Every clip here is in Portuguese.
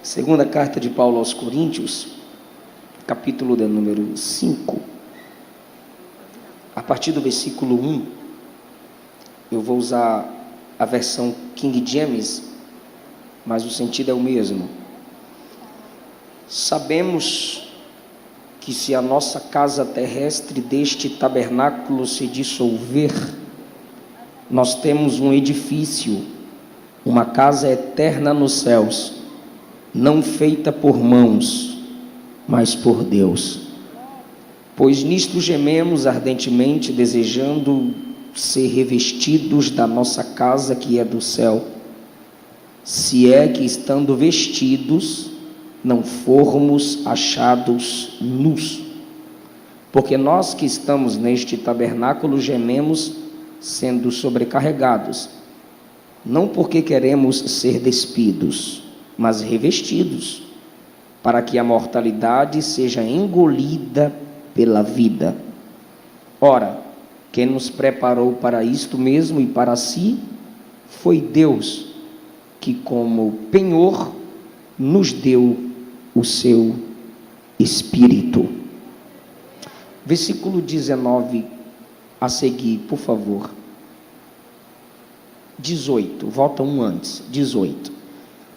Segunda carta de Paulo aos Coríntios, capítulo de número 5, a partir do versículo 1, eu vou usar a versão King James, mas o sentido é o mesmo. Sabemos que se a nossa casa terrestre deste tabernáculo se dissolver, nós temos um edifício, uma casa eterna nos céus, não feita por mãos, mas por Deus. Pois nisto gememos ardentemente, desejando ser revestidos da nossa casa que é do céu, se é que estando vestidos, não formos achados nus. Porque nós que estamos neste tabernáculo gememos, sendo sobrecarregados, não porque queremos ser despidos, mas revestidos, para que a mortalidade seja engolida pela vida. Ora, quem nos preparou para isto mesmo e para si, foi Deus, que como penhor nos deu o seu Espírito. Versículo 19 a seguir, por favor. 18, volta um antes, 18.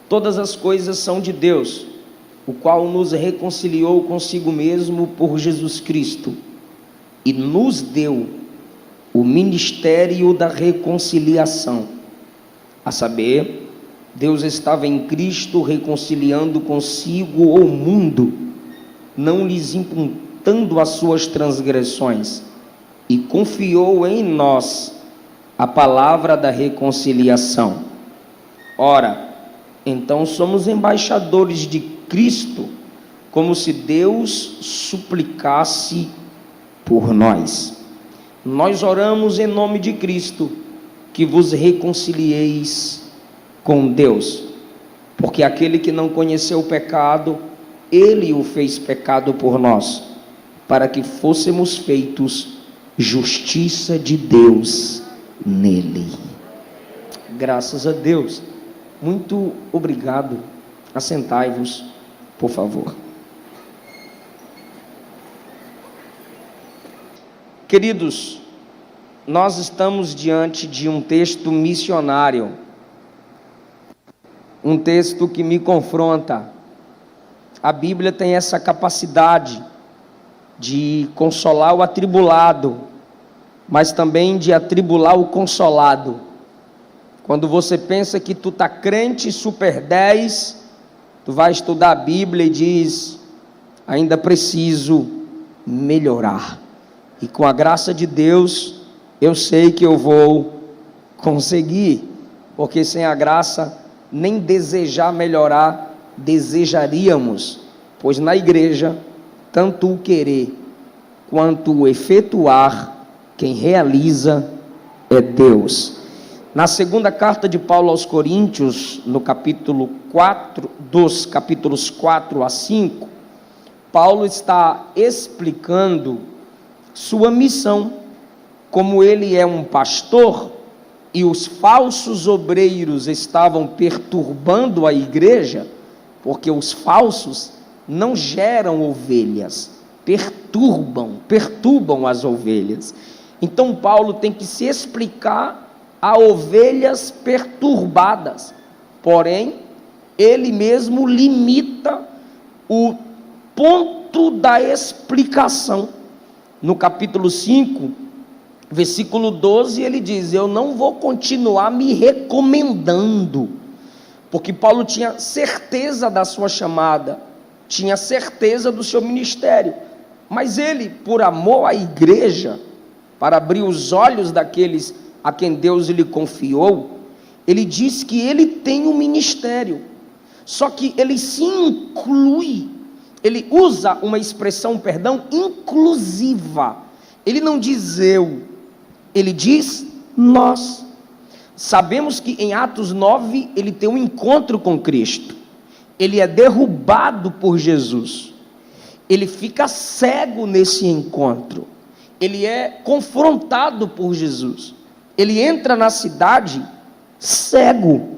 Todas as coisas são de Deus, o qual nos reconciliou consigo mesmo por Jesus Cristo, e nos deu o ministério da reconciliação, a saber, Deus estava em Cristo reconciliando consigo o mundo, não lhes imputando as suas transgressões, e confiou em nós a palavra da reconciliação. Ora, então somos embaixadores de Cristo, como se Deus suplicasse por nós. Nós oramos em nome de Cristo, que vos reconcilieis com Deus, porque aquele que não conheceu o pecado, ele o fez pecado por nós, para que fôssemos feitos justiça de Deus nele. Graças a Deus. Muito obrigado. Assentai-vos, por favor. Queridos, nós estamos diante de um texto missionário, um texto que me confronta. A Bíblia tem essa capacidade de consolar o atribulado, mas também de atribular o consolado. Quando você pensa que tu está crente super 10, tu vai estudar a Bíblia e diz, ainda preciso melhorar. E com a graça de Deus, eu sei que eu vou conseguir, porque sem a graça, nem desejar melhorar, desejaríamos, pois na igreja, tanto o querer, quanto o efetuar, quem realiza é Deus. Na segunda carta de Paulo aos Coríntios, no capítulo 4, dos capítulos 4 a 5, Paulo está explicando sua missão, como ele é um pastor, e os falsos obreiros estavam perturbando a igreja, porque os falsos não geram ovelhas, perturbam as ovelhas. Então Paulo tem que se explicar a ovelhas perturbadas, porém, ele mesmo limita o ponto da explicação. No capítulo 5, versículo 12, ele diz, eu não vou continuar me recomendando, porque Paulo tinha certeza da sua chamada, tinha certeza do seu ministério, mas ele, por amor à igreja, para abrir os olhos daqueles a quem Deus lhe confiou, ele diz que ele tem um ministério, só que ele se inclui, ele usa uma expressão, inclusiva, ele não diz eu, ele diz nós. Sabemos que em Atos 9, ele tem um encontro com Cristo, ele é derrubado por Jesus, ele fica cego nesse encontro, ele é confrontado por Jesus, ele entra na cidade cego,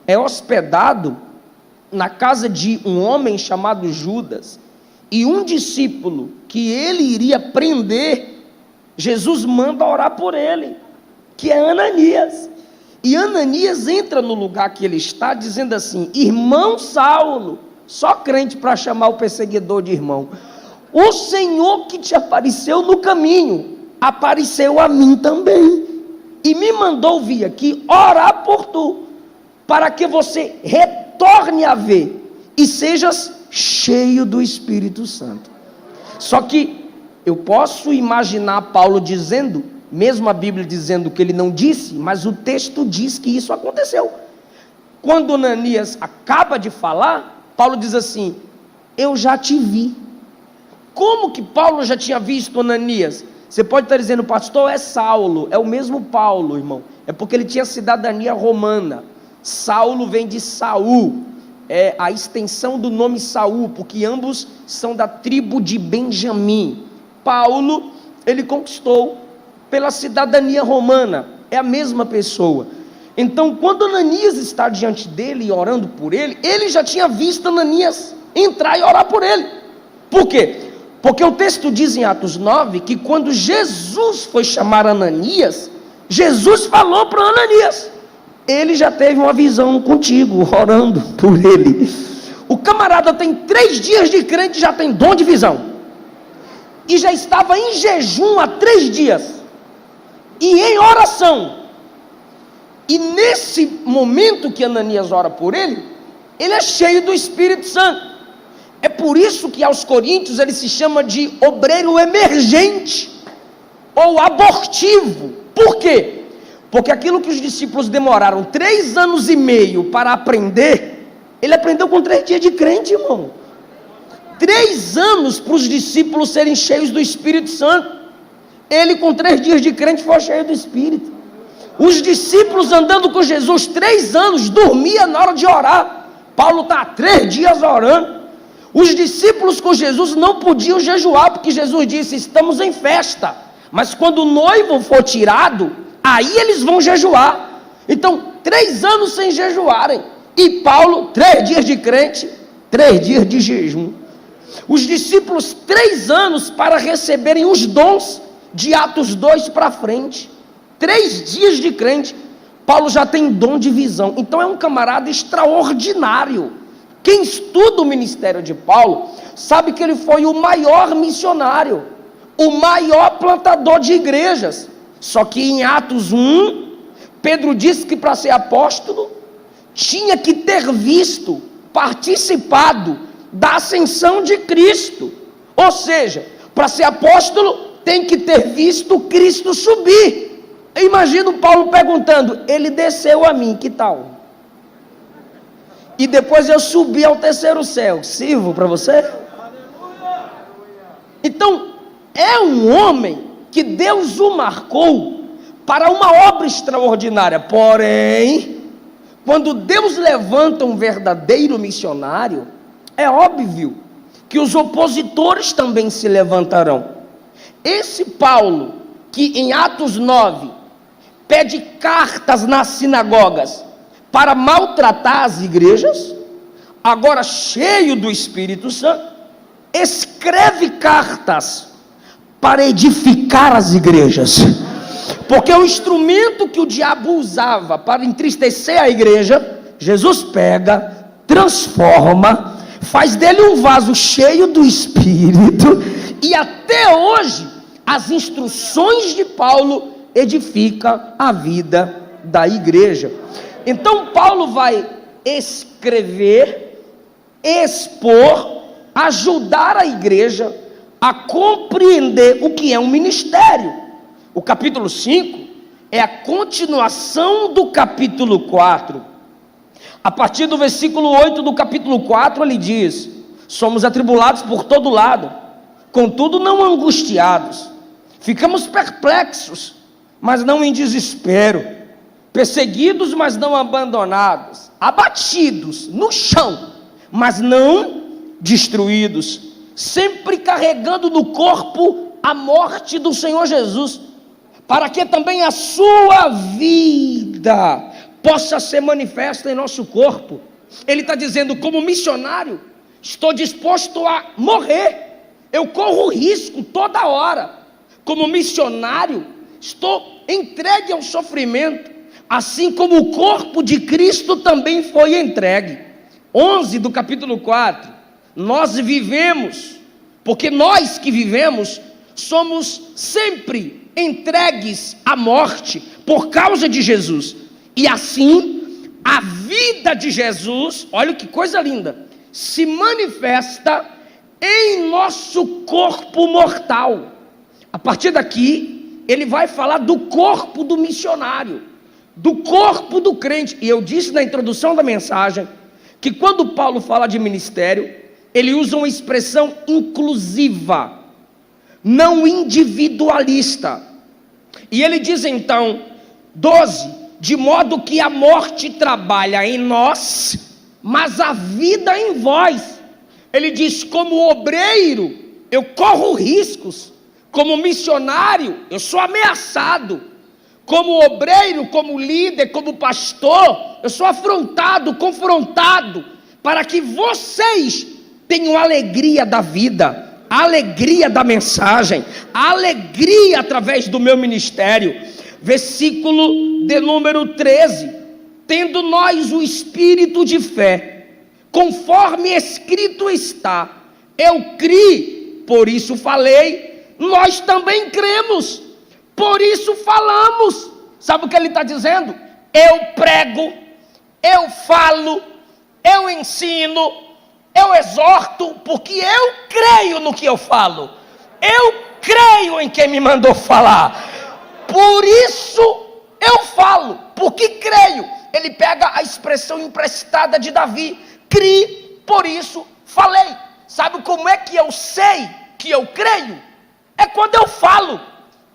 é hospedado na casa de um homem chamado Judas, e um discípulo que ele iria prender, Jesus manda orar por ele, que é Ananias. E Ananias entra no lugar que ele está, dizendo assim: irmão Saulo, só crente para chamar o perseguidor de irmão, o Senhor que te apareceu no caminho, apareceu a mim também, e me mandou vir aqui orar por tu, para que você retorne a ver, e sejas cheio do Espírito Santo. Só que eu posso imaginar Paulo dizendo, mesmo a Bíblia dizendo que ele não disse, mas o texto diz que isso aconteceu. Quando Ananias acaba de falar, Paulo diz assim: eu já te vi. Como que Paulo já tinha visto Ananias? Você pode estar dizendo: pastor, é Saulo. É o mesmo Paulo, irmão. É porque ele tinha cidadania romana. Saulo vem de Saul, é a extensão do nome Saul, porque ambos são da tribo de Benjamim. Paulo, ele conquistou pela cidadania romana, é a mesma pessoa. Então, quando Ananias está diante dele e orando por ele, ele já tinha visto Ananias entrar e orar por ele. Por quê? Porque o texto diz em Atos 9 que quando Jesus foi chamar Ananias, Jesus falou para Ananias: ele já teve uma visão contigo, orando por ele. O camarada tem 3 dias de crente, já tem dom de visão, e já estava em jejum há 3 dias, e em oração. E nesse momento que Ananias ora por ele, ele é cheio do Espírito Santo. É por isso que aos Coríntios ele se chama de obreiro emergente, ou abortivo. Por quê? Porque aquilo que os discípulos demoraram 3 anos e meio para aprender, ele aprendeu com 3 dias de crente, irmão. 3 anos para os discípulos serem cheios do Espírito Santo. Ele com 3 dias de crente foi cheio do Espírito. Os discípulos andando com Jesus 3 anos, dormia na hora de orar. Paulo está há 3 dias orando. Os discípulos com Jesus não podiam jejuar, porque Jesus disse: estamos em festa, mas quando o noivo for tirado, aí eles vão jejuar. Então 3 anos sem jejuarem, e Paulo 3 dias de crente, 3 dias de jejum. Os discípulos 3 anos para receberem os dons de Atos 2 para frente, 3 dias de crente. Paulo já tem dom de visão, então é um camarada extraordinário. Quem estuda o ministério de Paulo, sabe que ele foi o maior missionário, o maior plantador de igrejas. Só que em Atos 1, Pedro disse que para ser apóstolo, tinha que ter visto, participado da ascensão de Cristo. Ou seja, para ser apóstolo, tem que ter visto Cristo subir. Eu imagino Paulo perguntando: ele desceu a mim, que tal? E depois eu subi ao 3º céu, sirvo para você? Então, é um homem que Deus o marcou para uma obra extraordinária. Porém, quando Deus levanta um verdadeiro missionário, é óbvio que os opositores também se levantarão. Esse Paulo, que em Atos 9, pede cartas nas sinagogas para maltratar as igrejas, agora cheio do Espírito Santo, escreve cartas para edificar as igrejas. Porque o instrumento que o diabo usava para entristecer a igreja, Jesus pega, transforma, faz dele um vaso cheio do Espírito, e até hoje as instruções de Paulo edificam a vida da igreja. Então Paulo vai escrever, expor, ajudar a igreja a compreender o que é um ministério. O capítulo 5 é a continuação do capítulo 4. A partir do versículo 8 do capítulo 4 ele diz: somos atribulados por todo lado, contudo não angustiados, ficamos perplexos, mas não em desespero, perseguidos, mas não abandonados, abatidos no chão, mas não destruídos, sempre carregando no corpo a morte do Senhor Jesus, para que também a sua vida possa ser manifesta em nosso corpo. Ele está dizendo, como missionário, estou disposto a morrer, eu corro risco toda hora. Como missionário, estou entregue ao sofrimento, assim como o corpo de Cristo também foi entregue. 11 do capítulo 4, nós vivemos, porque nós que vivemos, somos sempre entregues à morte, por causa de Jesus, e assim, a vida de Jesus, olha que coisa linda, se manifesta em nosso corpo mortal. A partir daqui, ele vai falar do corpo do missionário, do corpo do crente. E eu disse na introdução da mensagem, que quando Paulo fala de ministério, ele usa uma expressão inclusiva, não individualista. E ele diz então, 12, de modo que a morte trabalha em nós, mas a vida em vós. Ele diz, como obreiro, eu corro riscos, como missionário, eu sou ameaçado, como obreiro, como líder, como pastor, eu sou afrontado, confrontado, para que vocês tenham alegria da vida, alegria da mensagem, alegria através do meu ministério. Versículo de número 13, tendo nós o espírito de fé, conforme escrito está, eu criei, por isso falei, nós também cremos, por isso falamos. Sabe o que ele está dizendo? Eu prego, eu falo, eu ensino, eu exorto, porque eu creio no que eu falo, eu creio em quem me mandou falar, por isso eu falo, porque creio. Ele pega a expressão emprestada de Davi, criei, por isso falei. Sabe como é que eu sei que eu creio? É quando eu falo.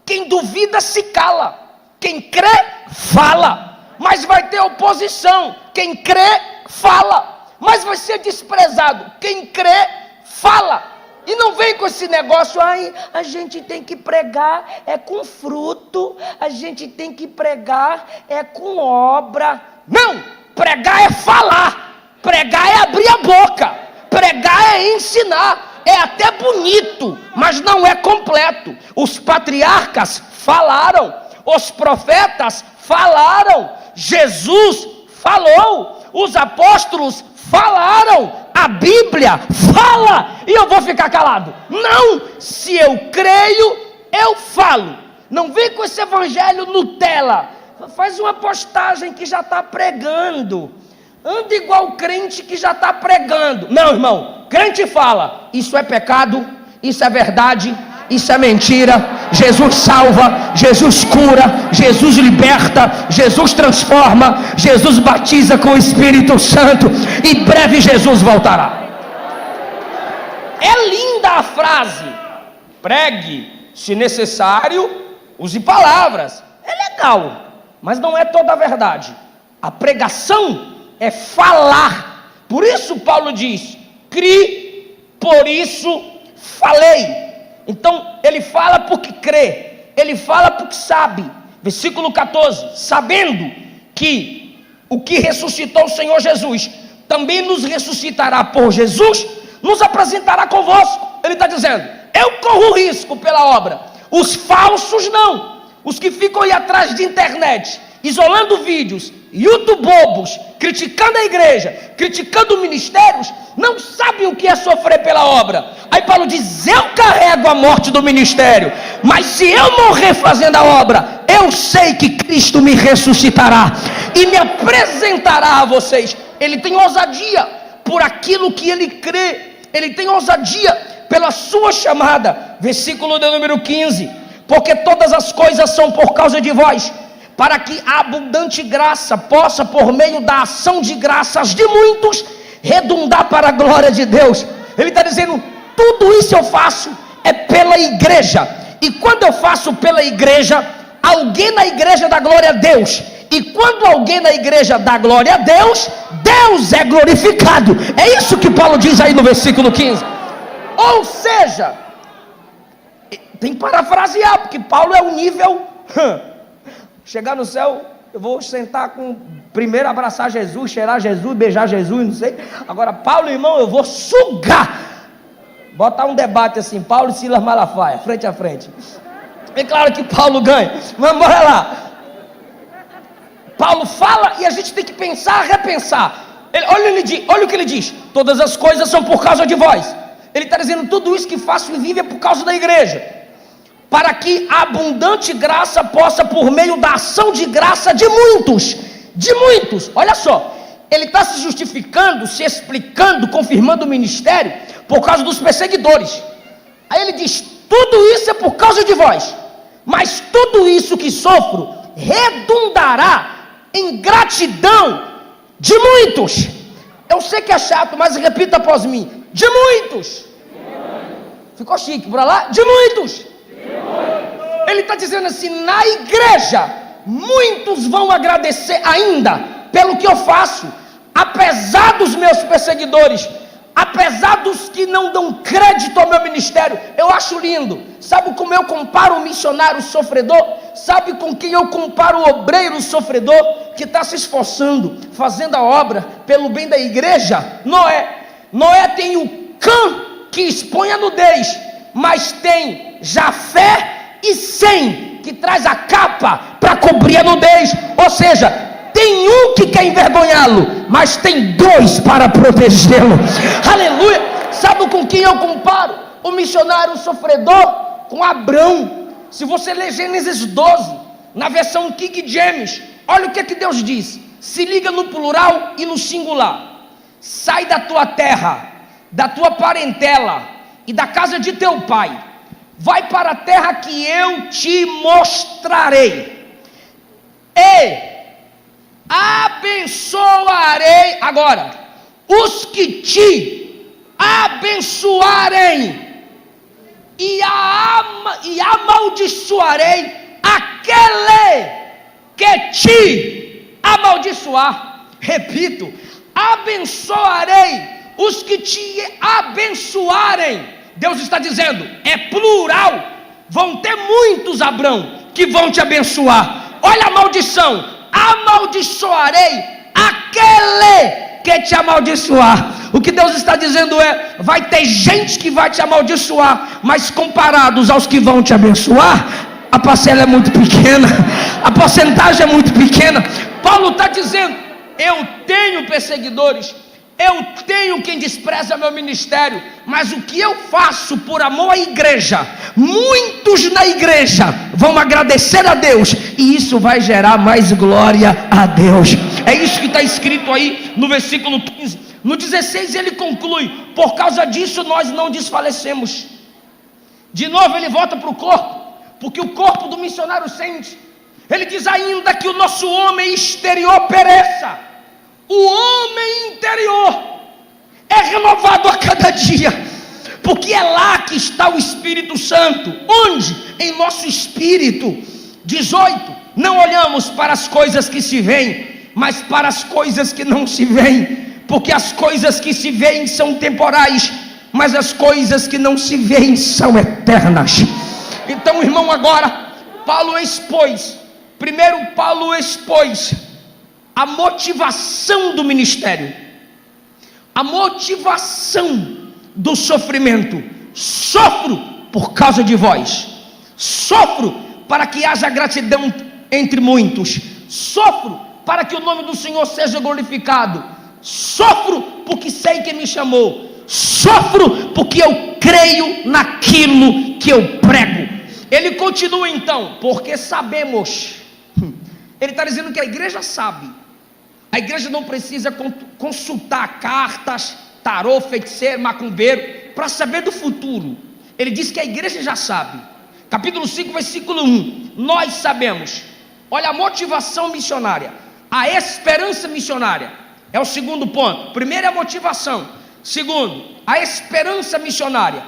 Quem duvida se cala, quem crê, fala, mas vai ter oposição. Quem crê, fala, mas vai ser desprezado. Quem crê, fala. E não vem com esse negócio, ai, a gente tem que pregar é com fruto, a gente tem que pregar é com obra. Não, pregar é falar, pregar é abrir a boca, pregar é ensinar. É até bonito, mas não é completo. Os patriarcas falaram, os profetas falaram, Jesus falou, os apóstolos falaram, a Bíblia fala, e eu vou ficar calado? Não, se eu creio, eu falo. Não vem com esse evangelho Nutella, faz uma postagem que já está pregando, anda igual crente que já está pregando. Não, irmão, crente fala, isso é pecado, isso é verdade, isso é mentira, Jesus salva, Jesus cura, Jesus liberta, Jesus transforma, Jesus batiza com o Espírito Santo, em breve Jesus voltará. É linda a frase, pregue, se necessário, use palavras, é legal, mas não é toda a verdade. A pregação é falar, por isso Paulo diz, criei, por isso falei. Então ele fala porque crê, ele fala porque sabe. Versículo 14, sabendo que o que ressuscitou o Senhor Jesus, também nos ressuscitará por Jesus, nos apresentará convosco. Ele está dizendo, eu corro risco pela obra, os falsos não, os que ficam aí atrás de internet, isolando vídeos, youtubobos, criticando a igreja, criticando ministérios, não sabem o que é sofrer pela obra. Aí Paulo diz, eu carrego a morte do ministério, mas se eu morrer fazendo a obra, eu sei que Cristo me ressuscitará e me apresentará a vocês. Ele tem ousadia por aquilo que ele crê, ele tem ousadia pela sua chamada. Versículo de número 15, porque todas as coisas são por causa de vós, para que a abundante graça possa, por meio da ação de graças de muitos, redundar para a glória de Deus. Ele está dizendo, tudo isso eu faço é pela igreja, e quando eu faço pela igreja, alguém na igreja dá glória a Deus, e quando alguém na igreja dá glória a Deus, Deus é glorificado. É isso que Paulo diz aí no versículo 15. Ou seja, tem que parafrasear, porque Paulo é o nível... chegar no céu, Eu vou sentar com, primeiro abraçar Jesus, cheirar Jesus, beijar Jesus, não sei. Agora, Paulo, irmão, eu vou sugar. Botar um debate assim, Paulo e Silas Malafaia, frente a frente. É claro que Paulo ganha, mas bora lá. Paulo fala e a gente tem que pensar, repensar. Olha o que ele diz: todas as coisas são por causa de vós. Ele está dizendo, tudo isso que faço e vivo é por causa da igreja, para que a abundante graça possa, por meio da ação de graça de muitos, olha só, ele está se justificando, se explicando, confirmando o ministério, por causa dos perseguidores. Aí ele diz, tudo isso é por causa de vós, mas tudo isso que sofro, redundará em gratidão de muitos. Eu sei que é chato, mas repita após mim, de muitos. Ficou chique, bora lá? De muitos. Ele está dizendo assim, na igreja, muitos vão agradecer ainda, pelo que eu faço, apesar dos meus perseguidores, apesar dos que não dão crédito ao meu ministério. Eu acho lindo. Sabe como eu comparo o missionário sofredor? Sabe com quem eu comparo o obreiro sofredor, que está se esforçando, fazendo a obra pelo bem da igreja? Noé tem o Cã, que expõe a nudez, mas tem Jafé e Sem, que traz a capa para cobrir a nudez. Ou seja, tem um que quer envergonhá-lo, mas tem dois para protegê-lo. Aleluia! Sabe com quem eu comparo o missionário sofredor? Com Abrão. Se você ler Gênesis 12, na versão King James, olha o que Deus diz. Se liga no plural e no singular. Sai da tua terra, da tua parentela e da casa de teu pai, vai para a terra que eu te mostrarei, e abençoarei, agora, os que te abençoarem, e amaldiçoarei aquele que te amaldiçoar. Repito, abençoarei os que te abençoarem. Deus está dizendo, é plural, vão ter muitos, Abrão, que vão te abençoar. Olha a maldição, amaldiçoarei aquele que te amaldiçoar. O que Deus está dizendo é, vai ter gente que vai te amaldiçoar, mas comparados aos que vão te abençoar, a parcela é muito pequena, a porcentagem é muito pequena. Paulo está dizendo, eu tenho perseguidores, eu tenho quem despreza meu ministério, mas o que eu faço por amor à igreja, muitos na igreja vão agradecer a Deus, e isso vai gerar mais glória a Deus. É isso que está escrito aí no versículo 15. No 16 ele conclui, por causa disso nós não desfalecemos. De novo ele volta para o corpo, porque o corpo do missionário sente. Ele diz ainda que o nosso homem exterior pereça, o homem interior é renovado a cada dia, porque é lá que está o Espírito Santo. Onde? Em nosso espírito. 18, não olhamos para as coisas que se veem, mas para as coisas que não se veem, porque as coisas que se veem são temporais, mas as coisas que não se veem são eternas. Então, irmão, agora Paulo expôs a motivação do ministério, a motivação do sofrimento. Sofro por causa de vós, sofro para que haja gratidão entre muitos, sofro para que o nome do Senhor seja glorificado, sofro porque sei quem me chamou, sofro porque eu creio naquilo que eu prego. Ele continua então, porque sabemos. Ele está dizendo que a igreja sabe. A igreja não precisa consultar cartas, tarô, feiticeiro, macumbeiro, para saber do futuro. Ele diz que a igreja já sabe. Capítulo 5, versículo 1. Nós sabemos. Olha a motivação missionária, a esperança missionária. É o segundo ponto. Primeiro é a motivação. Segundo, a esperança missionária.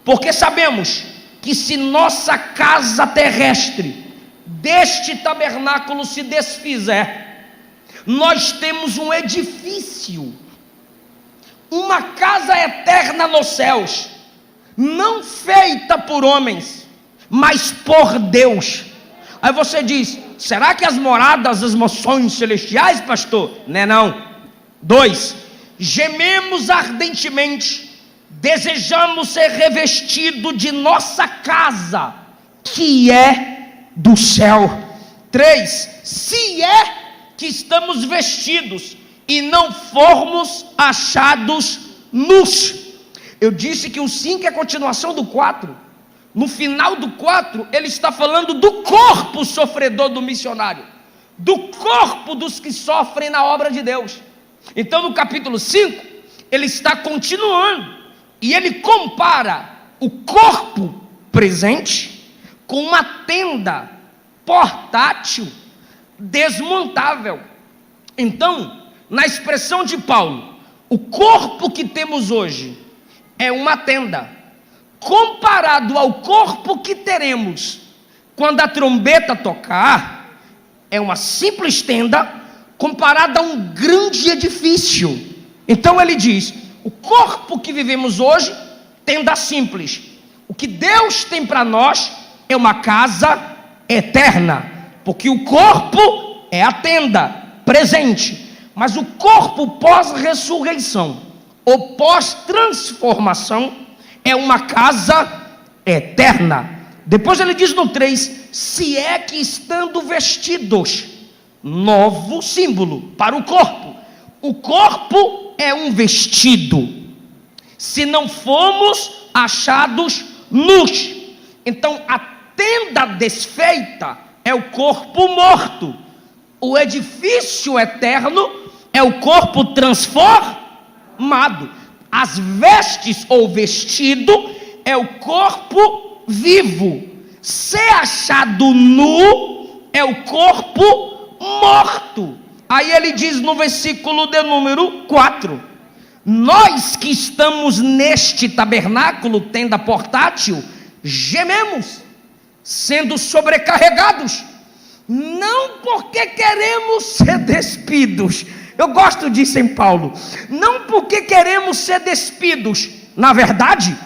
Porque sabemos que se nossa casa terrestre deste tabernáculo se desfizer, nós temos um edifício, uma casa eterna nos céus, não feita por homens, mas por Deus. Aí você diz, será que as moradas, as mansões celestiais, pastor? Não. 2, gememos ardentemente, desejamos ser revestido de nossa casa, que é do céu. 3, se é que estamos vestidos e não formos achados nus. Eu disse que o 5 é a continuação do 4. No final do 4, ele está falando do corpo sofredor do missionário, do corpo dos que sofrem na obra de Deus. Então no capítulo 5, ele está continuando, e ele compara o corpo presente com uma tenda portátil, desmontável. Então, na expressão de Paulo, o corpo que temos hoje é uma tenda, comparado ao corpo que teremos quando a trombeta tocar, é uma simples tenda comparada a um grande edifício. Então ele diz, o corpo que vivemos hoje, tenda simples. O que Deus tem para nós é uma casa eterna, porque o corpo é a tenda presente, mas o corpo pós-ressurreição ou pós-transformação é uma casa eterna. Depois ele diz no 3, se é que estando vestidos, novo símbolo para o corpo. O corpo é um vestido, se não formos achados nus. Então a tenda desfeita é o corpo morto, o edifício eterno é o corpo transformado. As vestes ou vestido é o corpo vivo. Ser achado nu é o corpo morto. Aí ele diz no versículo de número 4, nós que estamos neste tabernáculo, tenda portátil, gememos, sendo sobrecarregados, não porque queremos ser despidos. Eu gosto disso em Paulo. Não porque queremos ser despidos, na verdade,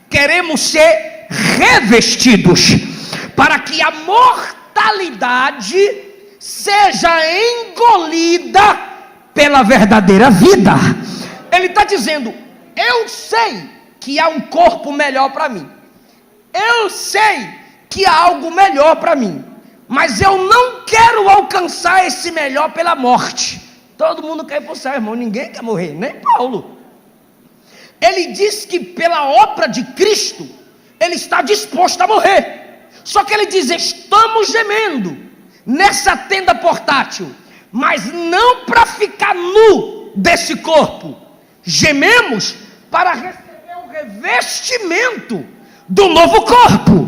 queremos ser revestidos, para que a mortalidade seja engolida pela verdadeira vida. Ele está dizendo, eu sei que há um corpo melhor para mim, eu sei que há algo melhor para mim, mas eu não quero alcançar esse melhor pela morte. Todo mundo quer ir para o céu, irmão, ninguém quer morrer, nem Paulo. Ele diz que pela obra de Cristo, ele está disposto a morrer. Só que ele diz, estamos gemendo nessa tenda portátil, mas não para ficar nu desse corpo. Gememos para receber o revestimento do novo corpo.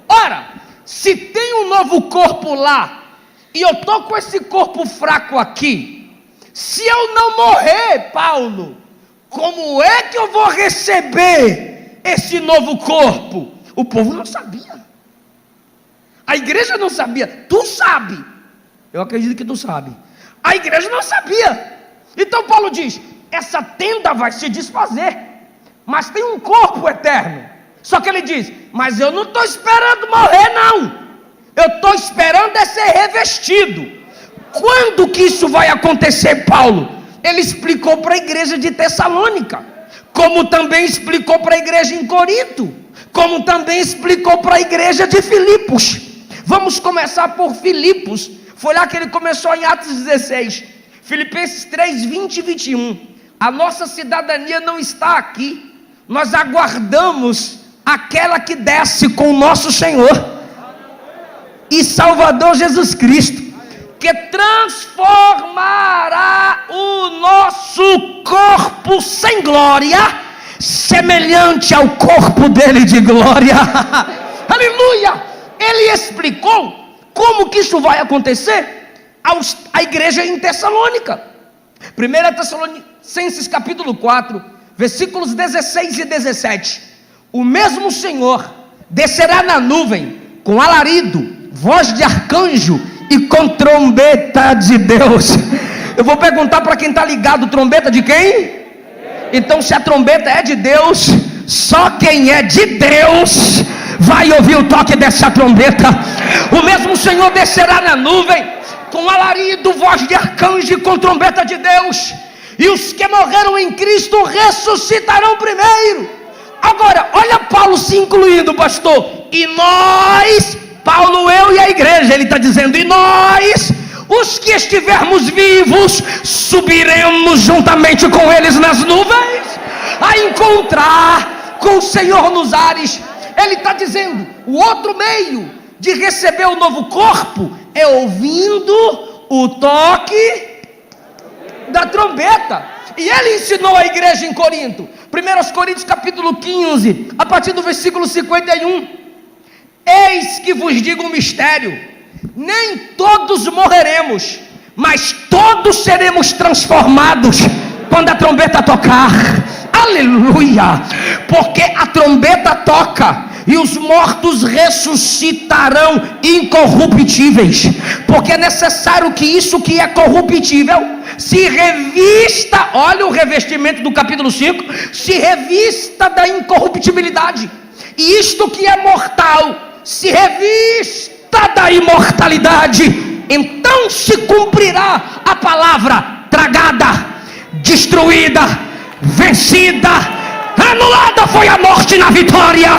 Ora, se tem um novo corpo lá, e eu estou com esse corpo fraco aqui, se eu não morrer, Paulo, como é que eu vou receber esse novo corpo? O povo não sabia, a igreja não sabia, tu sabe, eu acredito que tu sabe, a igreja não sabia. Então Paulo diz, essa tenda vai se desfazer, mas tem um corpo eterno. Só que ele diz, mas eu não estou esperando morrer não, eu estou esperando é ser revestido. Quando que isso vai acontecer, Paulo? Ele explicou para a igreja de Tessalônica, como também explicou para a igreja em Corinto, como também explicou para a igreja de Filipos. Vamos começar por Filipos. Foi lá que ele começou em Atos 16, Filipenses 3, 20 e 21. A nossa cidadania não está aqui, nós aguardamos aquela que desce com o nosso Senhor e Salvador Jesus Cristo, que transformará o nosso corpo sem glória, semelhante ao corpo dele de glória. Aleluia! Ele explicou como que isso vai acontecer à igreja em Tessalônica. 1 Tessalonicenses capítulo 4, versículos 16 e 17. O mesmo Senhor descerá na nuvem com alarido, voz de arcanjo e com trombeta de Deus. Eu vou perguntar para quem está ligado, trombeta de quem? Então se a trombeta é de Deus, só quem é de Deus vai ouvir o toque dessa trombeta. O mesmo Senhor descerá na nuvem, com alarido, voz de arcanjo e com trombeta de Deus. E os que morreram em Cristo ressuscitarão primeiro. Agora, olha Paulo se incluindo, pastor. E nós, Paulo, eu e a igreja, ele está dizendo, e nós, os que estivermos vivos, subiremos juntamente com eles nas nuvens, a encontrar com o Senhor nos ares. Ele está dizendo, o outro meio de receber o novo corpo é ouvindo o toque da trombeta. E ele ensinou a igreja em Corinto, 1 Coríntios capítulo 15, a partir do versículo 51. Eis que vos digo um mistério: nem todos morreremos, mas todos seremos transformados quando a trombeta tocar. Aleluia! Porque a trombeta toca e os mortos ressuscitarão incorruptíveis. Porque é necessário que isso que é corruptível se revista, olha o revestimento do capítulo 5, se revista da incorruptibilidade. E isto que é mortal se revista da imortalidade. Então se cumprirá a palavra: tragada, destruída, vencida, anulada foi a morte na vitória.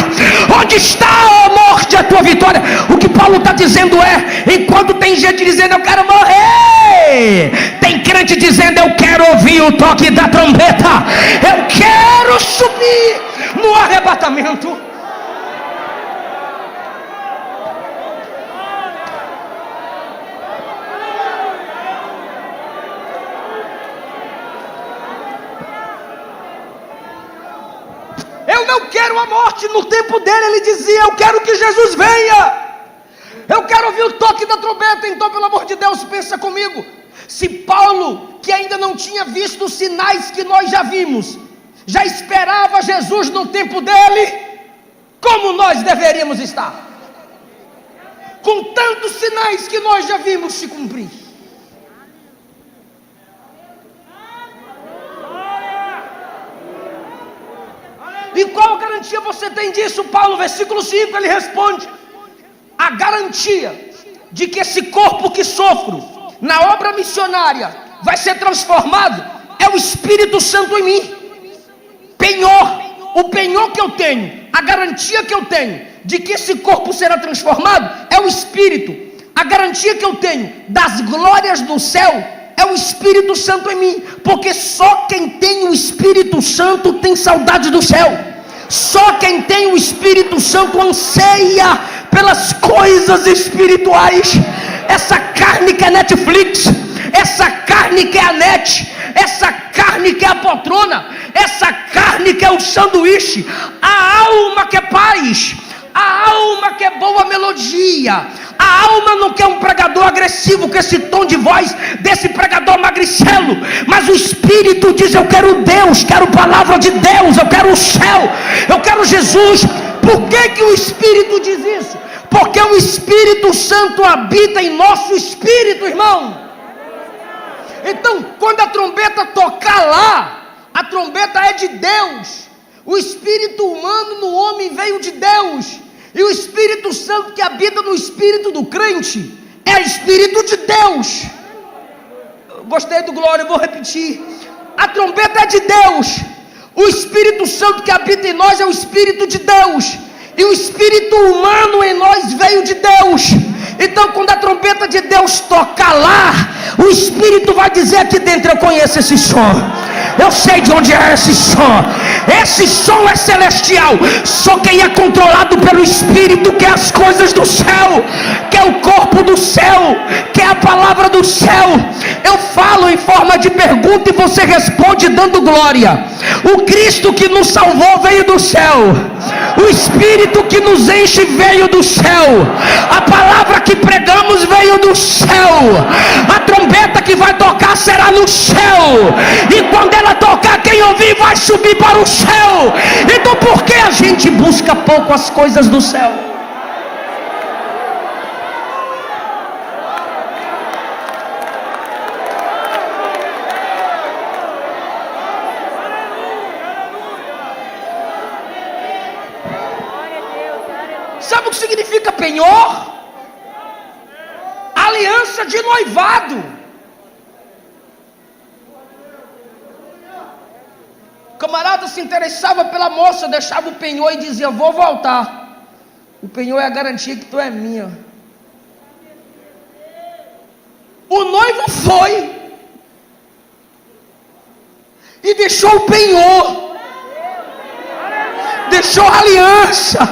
Onde está, ó morte, a tua vitória? O que Paulo está dizendo é: enquanto tem gente dizendo eu quero morrer, tem crente dizendo eu quero ouvir o toque da trombeta, eu quero subir no arrebatamento. Eu não quero a morte. No tempo dele ele dizia: eu quero que Jesus venha, eu quero ouvir o toque da trombeta. Então, pelo amor de Deus, pensa comigo. Se Paulo, que ainda não tinha visto os sinais que nós já vimos, já esperava Jesus no tempo dele, como nós deveríamos estar? Com tantos sinais que nós já vimos se cumprir. E qual garantia você tem disso? Paulo, versículo 5, ele responde: a garantia de que esse corpo que sofro na obra missionária vai ser transformado é o Espírito Santo em mim. Penhor, o penhor que eu tenho, a garantia que eu tenho de que esse corpo será transformado é o Espírito. A garantia que eu tenho das glórias do céu é o Espírito Santo em mim. Porque só quem tem o Espírito Santo tem saudade do céu. Só quem tem o Espírito Santo anseia pelas coisas espirituais. Essa carne que é Netflix, essa carne que é a net, essa carne que é a poltrona, essa carne que é o sanduíche, a alma que é paz, a alma que é boa melodia. A alma não quer um pregador agressivo com esse tom de voz desse pregador magricelo, mas o Espírito diz: eu quero Deus, quero palavra de Deus, eu quero o céu, eu quero Jesus. Por que o Espírito diz isso? Porque o Espírito Santo habita em nosso espírito, irmão. Então, quando a trombeta tocar lá, a trombeta é de Deus. O espírito humano no homem veio de Deus. E o Espírito Santo que habita no espírito do crente é Espírito de Deus. Gostei do glória, eu vou repetir. A trombeta é de Deus. O Espírito Santo que habita em nós é o Espírito de Deus. E o espírito humano em nós veio de Deus. Então, quando a trombeta de Deus tocar lá, o Espírito vai dizer: aqui dentro eu conheço esse som, eu sei de onde é esse som. Esse som é celestial. Só quem é controlado pelo Espírito quer as coisas do céu, quer o corpo do céu, quer a palavra do céu. Eu falo em forma de pergunta e você responde dando glória. O Cristo que nos salvou veio do céu. O Espírito que nos enche veio do céu. A palavra que pregamos veio do céu. A trombeta que vai tocar será no céu. E quando ela tocar, quem ouvir vai subir para o céu. Então por que a gente busca pouco as coisas do céu? Sabe o que significa penhor? aliança de noivado. O camarada se interessava pela moça, deixava o penhor e dizia: vou voltar. O penhor é a garantia que tu é minha. O noivo foi e deixou o penhor, deixou a aliança,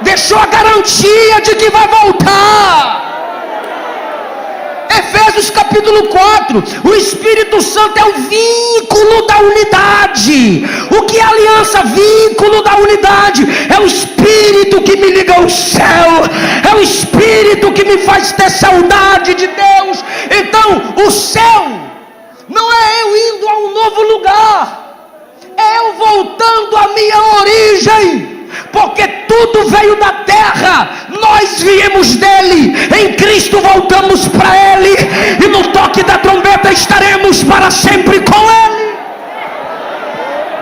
deixou a garantia de que vai voltar. Efésios capítulo 4, o Espírito Santo é o vínculo da unidade. O que é aliança? Vínculo da unidade. É o Espírito que me liga ao céu, é o Espírito que me faz ter saudade de Deus. Então o céu não é eu indo a um novo lugar, é eu voltando à minha origem. Porque tudo veio da terra, nós viemos dele, em Cristo voltamos para ele, e no toque da trombeta estaremos para sempre com ele.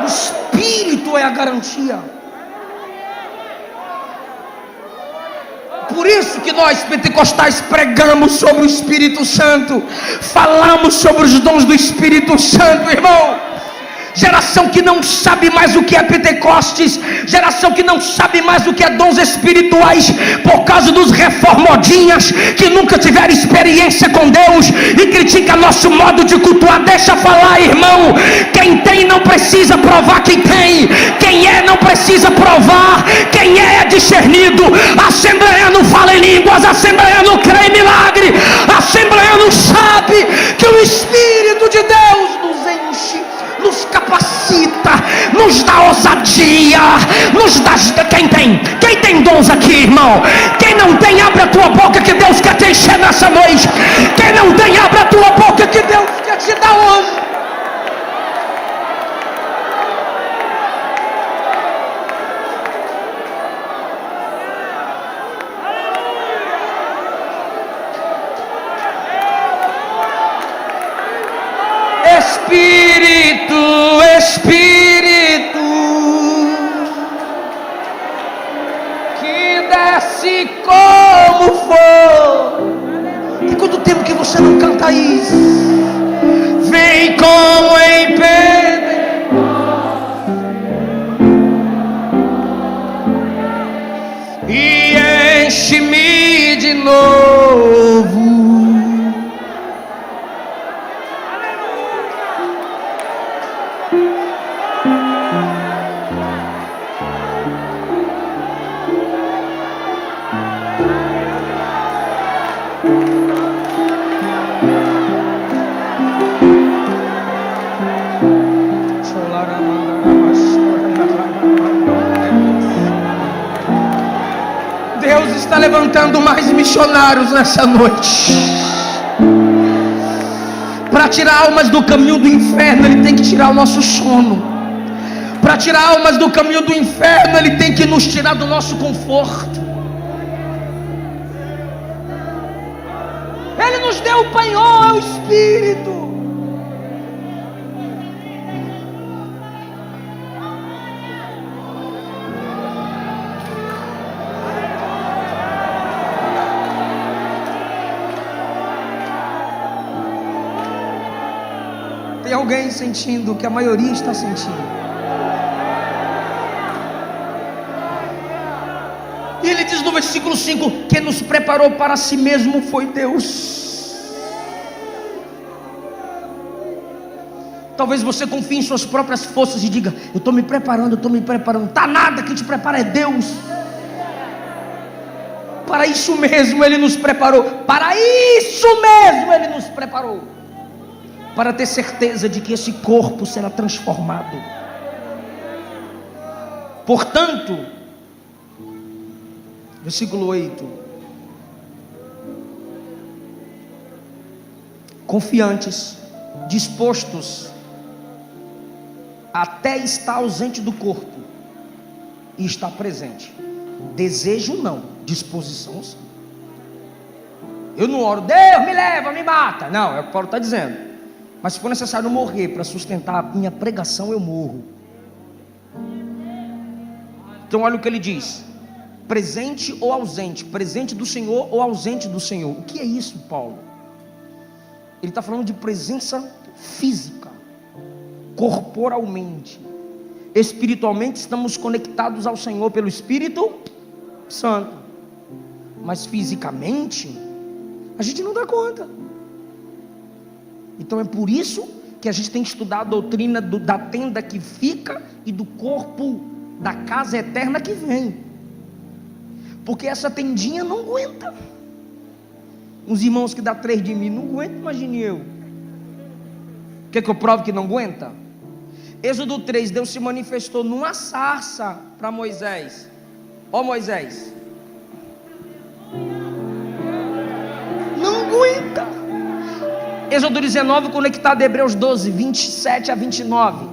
O Espírito é a garantia. Por isso que nós pentecostais pregamos sobre o Espírito Santo, falamos sobre os dons do Espírito Santo, irmão. Geração que não sabe mais o que é Pentecostes, geração que não sabe mais o que é dons espirituais, por causa dos reformodinhas que nunca tiveram experiência com Deus e critica nosso modo de cultuar. Deixa falar, irmão. Quem tem não precisa provar que tem, quem é não precisa provar, quem é discernido. Assembleiano fala em línguas, assembleiano crê em milagre, assembleiano sabe que o Espírito de Deus nos enche, nos capacita, nos dá ousadia, nos dá. Quem tem dons aqui, irmão? Quem não tem, abre a tua boca que Deus quer te encher nessa noite. Quem não tem, abre a tua boca que Deus quer te dar hoje. Espírito que desce como for. E quanto tempo que você não canta isso? Vem como em Pentecostes e enche-me de novo. Deus está levantando mais missionários nessa noite. Para tirar almas do caminho do inferno, Ele tem que tirar o nosso sono. Para tirar almas do caminho do inferno, Ele tem que nos tirar do nosso conforto. Ele nos deu o penhor, o Espírito. Tem alguém sentindo o que a maioria está sentindo? E ele diz no versículo 5: quem nos preparou para si mesmo foi Deus. Talvez você confie em suas próprias forças e diga: eu estou me preparando, Está nada, que te prepara é Deus. Para isso mesmo Ele nos preparou. Para isso mesmo Ele nos preparou. Para ter certeza de que esse corpo será transformado. Portanto, versículo 8: confiantes, dispostos, até estar ausente do corpo e estar presente. Desejo não, disposição sim. Eu não oro, Deus me leva, me mata. Não, é o que Paulo está dizendo. Mas se for necessário morrer para sustentar a minha pregação, eu morro. Então olha o que ele diz: presente ou ausente, presente do Senhor ou ausente do Senhor. O que é isso, Paulo? Ele está falando de presença física, corporalmente. Espiritualmente estamos conectados ao Senhor pelo Espírito Santo, mas fisicamente a gente não dá conta. Então é por isso que a gente tem que estudar a doutrina da tenda que fica e do corpo da casa eterna que vem, porque essa tendinha não aguenta. Uns irmãos que dá 3 de mim não aguentam, imagine eu. Quer que eu prove que não aguenta? Êxodo 3, Deus se manifestou numa sarça para Moisés. Ó Moisés, não aguenta. Êxodo 19, conectado a Hebreus 12, 27 a 29.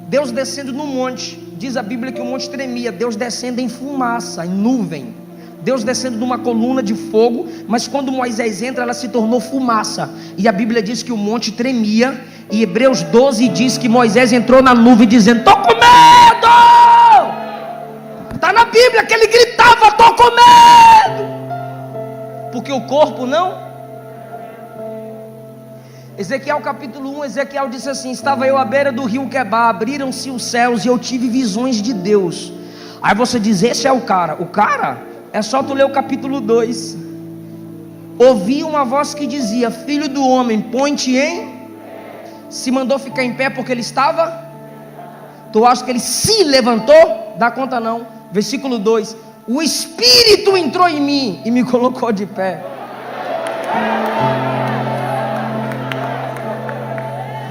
Deus descendo no monte. Diz a Bíblia que o monte tremia. Deus descendo em fumaça, em nuvem. Deus descendo numa coluna de fogo. Mas quando Moisés entra, ela se tornou fumaça. E a Bíblia diz que o monte tremia. E Hebreus 12 diz que Moisés entrou na nuvem dizendo: estou com medo. Está na Bíblia que ele gritava: estou com medo. Porque o corpo não. Ezequiel capítulo 1, Ezequiel disse assim: estava eu à beira do rio Quebar, abriram-se os céus e eu tive visões de Deus. Aí você diz: esse é o cara. O cara, é só tu ler o capítulo 2. Ouvi uma voz que dizia: filho do homem, põe-te em. Se mandou ficar em pé porque ele estava. Tu acha que ele se levantou? Dá conta não. Versículo 2: o Espírito entrou em mim e me colocou de pé.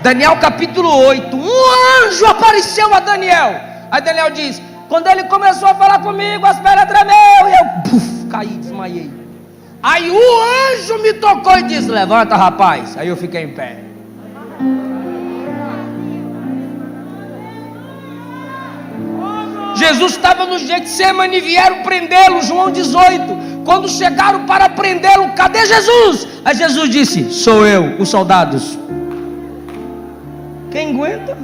Daniel capítulo 8, um anjo apareceu a Daniel. Aí Daniel diz: quando ele começou a falar comigo, as pernas tremeu e eu caí, desmaiei. Aí o anjo me tocou e disse: levanta, rapaz. Aí eu fiquei em pé. Jesus estava no Getsemane e vieram prendê-lo, João 18. Quando chegaram para prendê-lo, cadê Jesus? Aí Jesus disse: sou eu, os soldados. Quem aguenta?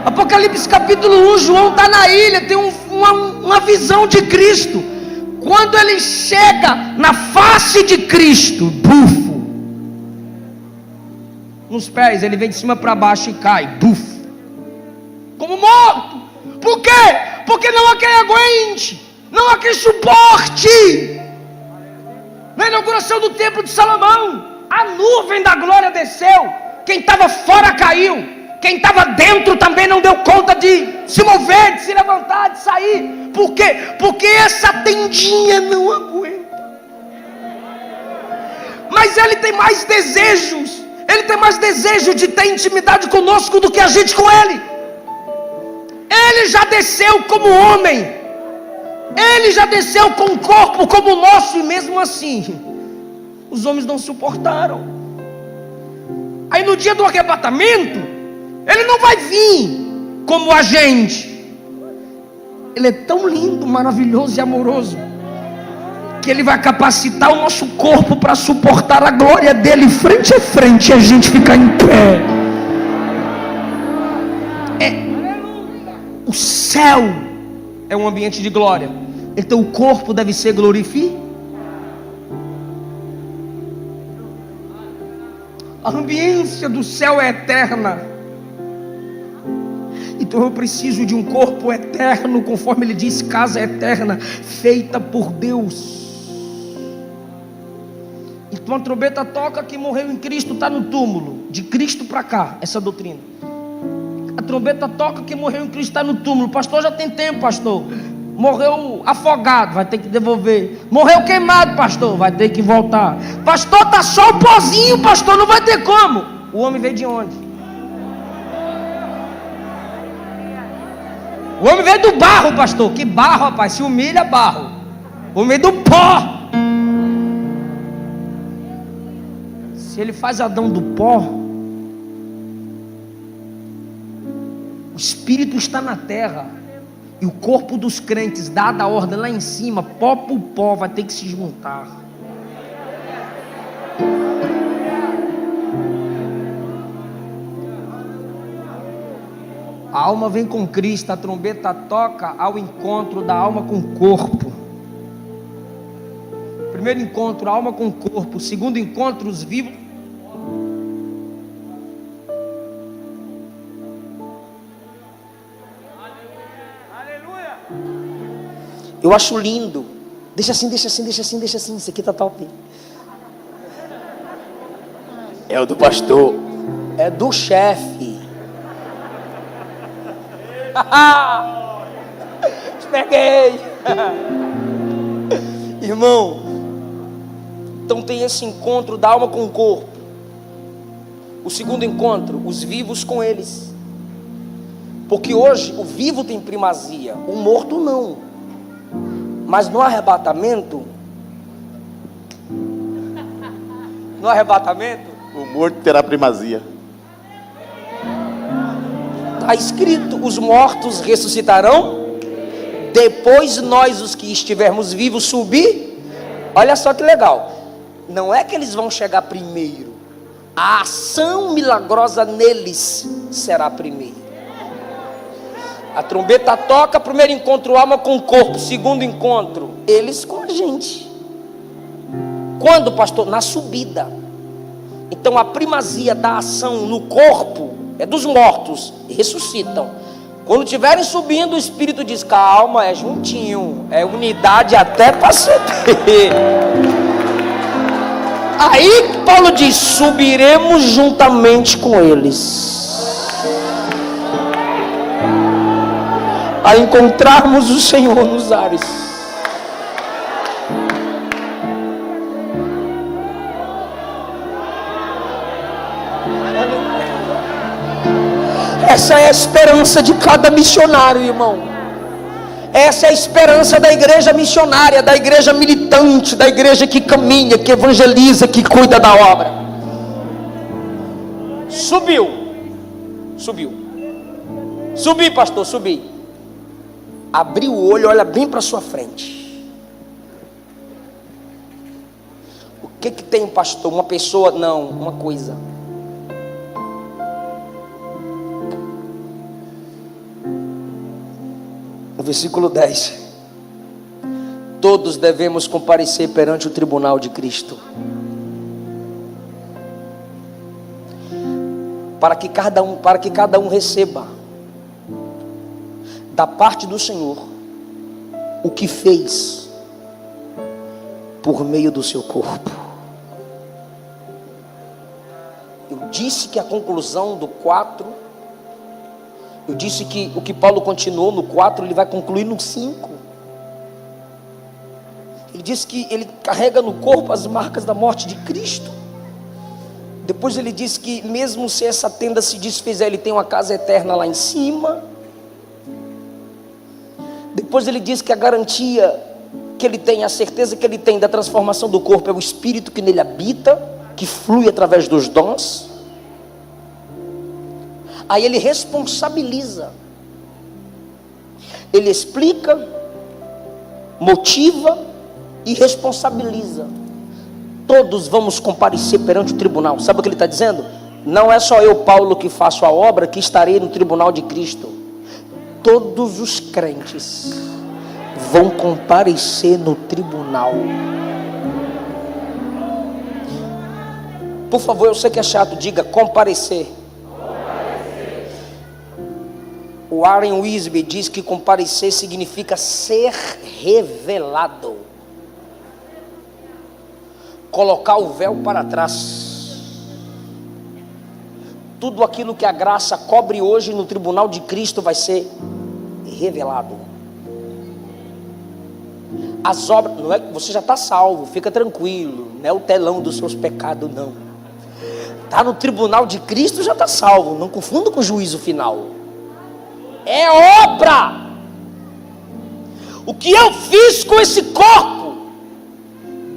Apocalipse capítulo 1, João está na ilha, tem uma visão de Cristo. Quando ele chega na face de Cristo, bufo, nos pés, ele vem de cima para baixo e cai, bufo, como morto. Por quê? Porque não há quem aguente, não há quem suporte. Na inauguração do templo de Salomão, a nuvem da glória desceu. Quem estava fora caiu. Quem estava dentro também não deu conta de se mover, de se levantar, de sair. Por quê? Porque essa tendinha não aguenta. Mas ele tem mais desejos. Ele tem mais desejo de ter intimidade conosco do que a gente com ele. Ele já desceu como homem. Ele já desceu com um corpo como o nosso, e mesmo assim os homens não suportaram. Aí no dia do arrebatamento, ele não vai vir como a gente. Ele é tão lindo, maravilhoso e amoroso, que ele vai capacitar o nosso corpo para suportar a glória dele frente a frente, e a gente ficar em pé. O céu é um ambiente de glória. Então o corpo deve ser glorificado. A ambiência do céu é eterna. Então eu preciso de um corpo eterno, conforme ele diz, casa eterna, feita por Deus. Então a trombeta toca que morreu em Cristo, está no túmulo. De Cristo para cá, essa doutrina. A trombeta toca que morreu em Cristo, está no túmulo. Pastor, já tem tempo, pastor. Morreu afogado, vai ter que devolver. Morreu queimado, pastor, vai ter que voltar. Pastor, está só o pozinho, pastor, não vai ter como. O homem veio de onde? O homem veio do barro, pastor. Que barro, rapaz, se humilha, barro. O homem veio do pó. Se ele faz Adão do pó, o Espírito está na terra. E o corpo dos crentes, dada a ordem lá em cima, pó por pó, vai ter que se juntar. A alma vem com Cristo, a trombeta toca ao encontro da alma com o corpo. Primeiro encontro, a alma com o corpo. Segundo encontro, os vivos. Aleluia. Eu acho lindo. Deixa assim. Isso aqui tá top. É o do pastor. É do chefe. Peguei. Irmão, então tem esse encontro da alma com o corpo. O segundo encontro, os vivos com eles. Porque hoje o vivo tem primazia, o morto não. Mas no arrebatamento, o morto terá primazia. está escrito: os mortos ressuscitarão. Depois nós, os que estivermos vivos, subir. Olha só que legal. Não é que eles vão chegar primeiro. A ação milagrosa neles será primeiro. A trombeta toca, primeiro encontro alma com o corpo, segundo encontro eles com a gente. Quando, pastor? Na subida. Então a primazia da ação no corpo é dos mortos, ressuscitam. Quando estiverem subindo, o Espírito diz: calma, é juntinho, é unidade até para subir. Aí Paulo diz: subiremos juntamente com eles, a encontrarmos o Senhor nos ares. Essa é a esperança de cada missionário, irmão. Essa é a esperança da igreja missionária, da igreja militante, da igreja que caminha, que evangeliza, que cuida da obra. Subiu, pastor, subi. Abriu o olho, olha bem para sua frente. O que tem, pastor? Uma pessoa? Não, uma coisa. No versículo 10: todos devemos comparecer perante o tribunal de Cristo, para que cada um receba da parte do Senhor o que fez por meio do seu corpo. Eu disse que a conclusão do 4, eu disse que o que Paulo continuou no 4, ele vai concluir no 5. Ele disse que ele carrega no corpo as marcas da morte de Cristo. Depois ele disse que mesmo se essa tenda se desfizer, ele tem uma casa eterna lá em cima. Depois ele diz que a garantia que ele tem, a certeza que ele tem da transformação do corpo é o Espírito que nele habita, que flui através dos dons. Aí ele responsabiliza, ele explica, motiva e responsabiliza. Todos vamos comparecer perante o tribunal. Sabe o que ele está dizendo? Não é só eu, Paulo, que faço a obra, que estarei no tribunal de Cristo. Todos os crentes vão comparecer no tribunal. Por favor, eu sei que é chato, diga comparecer. O Warren Wiersbe diz que comparecer significa ser revelado, colocar o véu para trás. Tudo aquilo que a graça cobre hoje no tribunal de Cristo vai ser revelado. As obras, não é que você já está salvo, fica tranquilo, não é o telão dos seus pecados, não. Está no tribunal de Cristo, já está salvo, não confunda com o juízo final. É obra. O que eu fiz com esse corpo,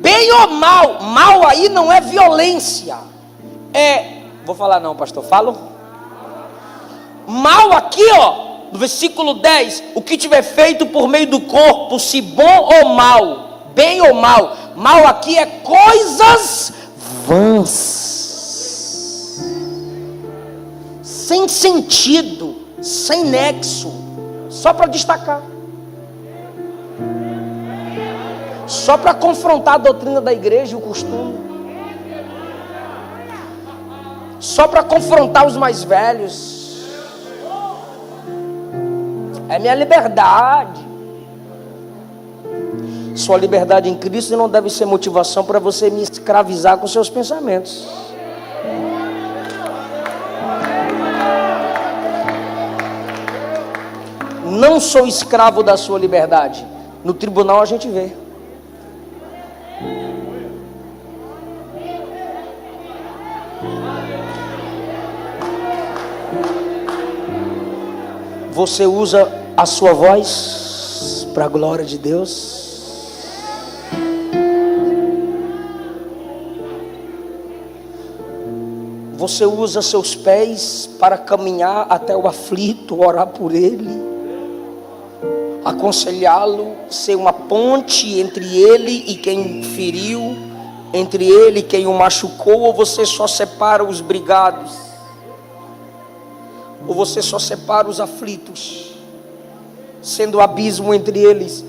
bem ou mal, mal aí não é violência, vou falar não, pastor, falo? Mal aqui, no versículo 10, o que tiver feito por meio do corpo, se bom ou mal, bem ou mal, mal aqui é coisas vãs, sem sentido, sem nexo, só para destacar, só para confrontar a doutrina da igreja e o costume, só para confrontar os mais velhos. É minha liberdade. Sua liberdade em Cristo não deve ser motivação para você me escravizar com seus pensamentos. Não sou escravo da sua liberdade. No tribunal a gente vê. Você usa a sua voz para a glória de Deus? Você usa seus pés para caminhar até o aflito, orar por ele, aconselhá-lo, ser uma ponte entre ele e quem feriu, entre ele e quem o machucou? Ou você só separa os brigados? Ou você só separa os aflitos, sendo abismo entre eles,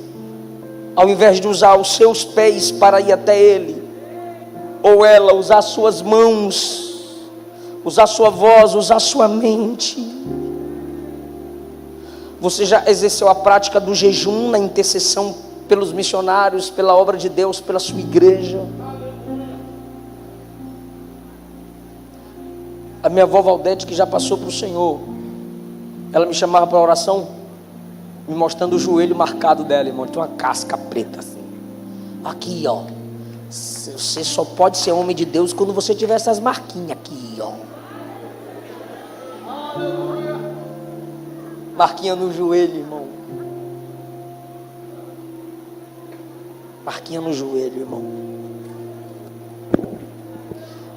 ao invés de usar os seus pés para ir até ele, ou ela usar suas mãos, usar sua voz, usar sua mente? Você já exerceu a prática do jejum na intercessão pelos missionários, pela obra de Deus, pela sua igreja? A minha avó Valdete, que já passou para o Senhor, ela me chamava para oração, me mostrando o joelho marcado dela, irmão. Tem uma casca preta assim. Aqui, ó. Você só pode ser homem de Deus quando você tiver essas marquinhas aqui, ó. Marquinha no joelho, irmão. Marquinha no joelho, irmão.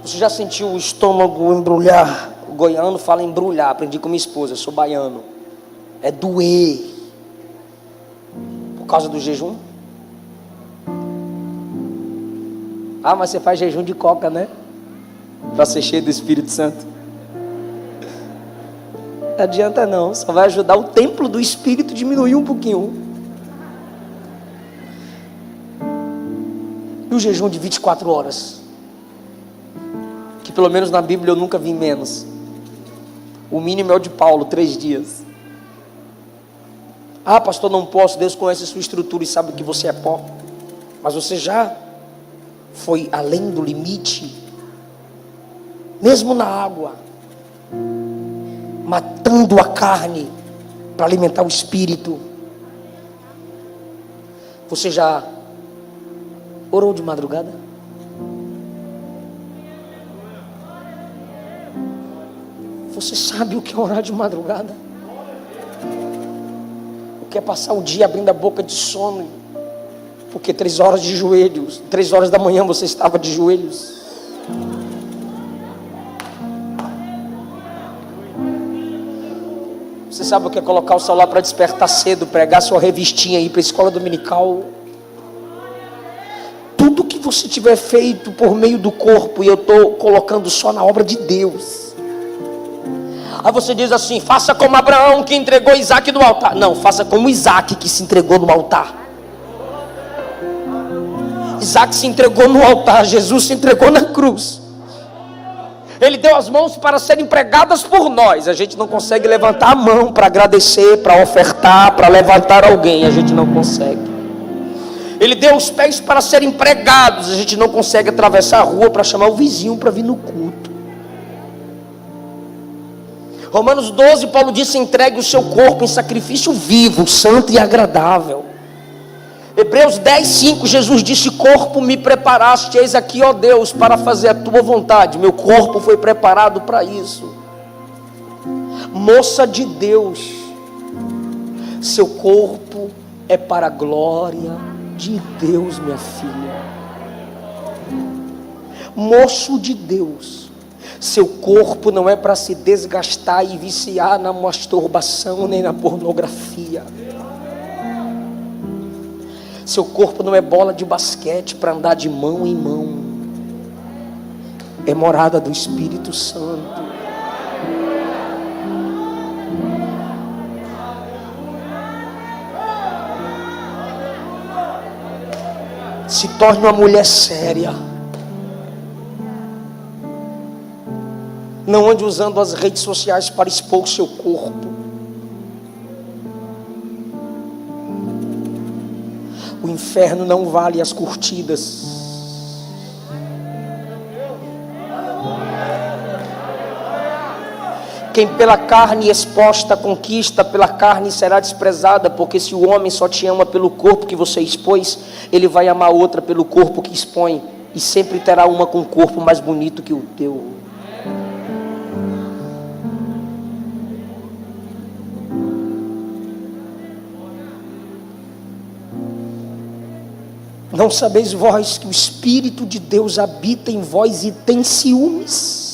Você já sentiu o estômago embrulhar? O goiano fala embrulhar. Aprendi com minha esposa, eu sou baiano. É doer. Por causa do jejum? Ah, mas você faz jejum de coca, né? Para ser cheio do Espírito Santo. Não adianta não, só vai ajudar o templo do Espírito a diminuir um pouquinho. E o jejum de 24 horas? Que pelo menos na Bíblia eu nunca vi menos. O mínimo é o de Paulo, 3 dias. Ah, pastor, não posso. Deus conhece a sua estrutura e sabe que você é pó. Mas você já foi além do limite, mesmo na água, matando a carne para alimentar o espírito. Você já orou de madrugada? Você sabe o que é orar de madrugada? O que é passar o dia abrindo a boca de sono? Porque 3 horas de joelhos, 3 horas da manhã você estava de joelhos. Você sabe o que é colocar o celular para despertar cedo, pregar sua revistinha aí para a escola dominical? Tudo que você tiver feito por meio do corpo, e eu estou colocando só na obra de Deus. Aí você diz assim: faça como Abraão que entregou Isaac no altar. Não, faça como Isaac que se entregou no altar. Isaac se entregou no altar, Jesus se entregou na cruz. Ele deu as mãos para serem pregadas por nós. A gente não consegue levantar a mão para agradecer, para ofertar, para levantar alguém. A gente não consegue. Ele deu os pés para serem pregados. A gente não consegue atravessar a rua para chamar o vizinho para vir no culto. Romanos 12, Paulo disse: entregue o seu corpo em sacrifício vivo, santo e agradável. Hebreus 10, 5, Jesus disse: corpo me preparaste, eis aqui, ó Deus, para fazer a tua vontade. Meu corpo foi preparado para isso. Moça de Deus, seu corpo é para a glória de Deus, minha filha. Moço de Deus, seu corpo não é para se desgastar e viciar na masturbação nem na pornografia. Seu corpo não é bola de basquete para andar de mão em mão. É morada do Espírito Santo. Se torne uma mulher séria. Não ande usando as redes sociais para expor o seu corpo. O inferno não vale as curtidas. Quem pela carne exposta conquista, pela carne será desprezada, porque se o homem só te ama pelo corpo que você expôs, ele vai amar outra pelo corpo que expõe, e sempre terá uma com um corpo mais bonito que o teu. Não sabeis vós que o Espírito de Deus habita em vós e tem ciúmes?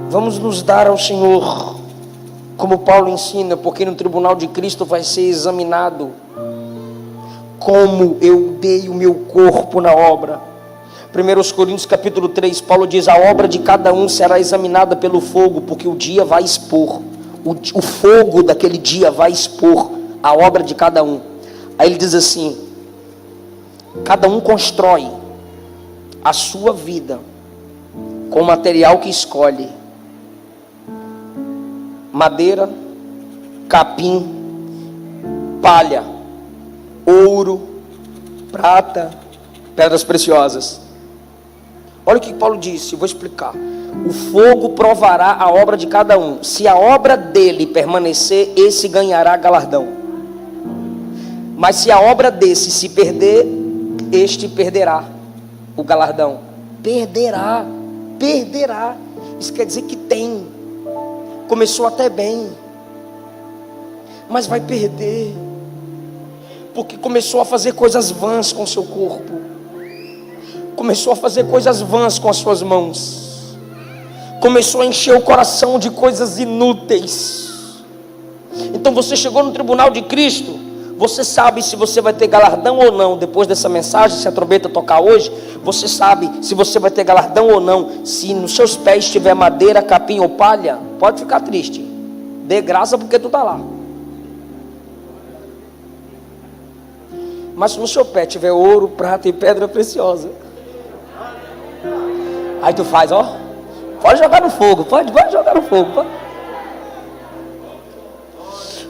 Vamos nos dar ao Senhor, como Paulo ensina, porque no tribunal de Cristo vai ser examinado como eu dei o meu corpo na obra. 1 Coríntios capítulo 3, Paulo diz: a obra de cada um será examinada pelo fogo, porque o dia vai expor, o fogo daquele dia vai expor a obra de cada um. Aí ele diz assim: cada um constrói a sua vida com o material que escolhe: madeira, capim, palha, ouro, prata, pedras preciosas. Olha o que Paulo disse, eu vou explicar. O fogo provará a obra de cada um. Se a obra dele permanecer, esse ganhará galardão. Mas se a obra desse se perder, este perderá o galardão. Perderá. Isso quer dizer que tem. Começou até bem, mas vai perder, porque começou a fazer coisas vãs com o seu corpo. Começou a fazer coisas vãs com as suas mãos. Começou a encher o coração de coisas inúteis. Então você chegou no tribunal de Cristo. Você sabe se você vai ter galardão ou não. Depois dessa mensagem, se a trombeta tocar hoje, você sabe se você vai ter galardão ou não. Se nos seus pés tiver madeira, capim ou palha, pode ficar triste. Dê graça porque tu está lá. Mas se no seu pé tiver ouro, prata e pedra preciosa, aí tu faz, ó, pode jogar no fogo, pode jogar no fogo. Pode.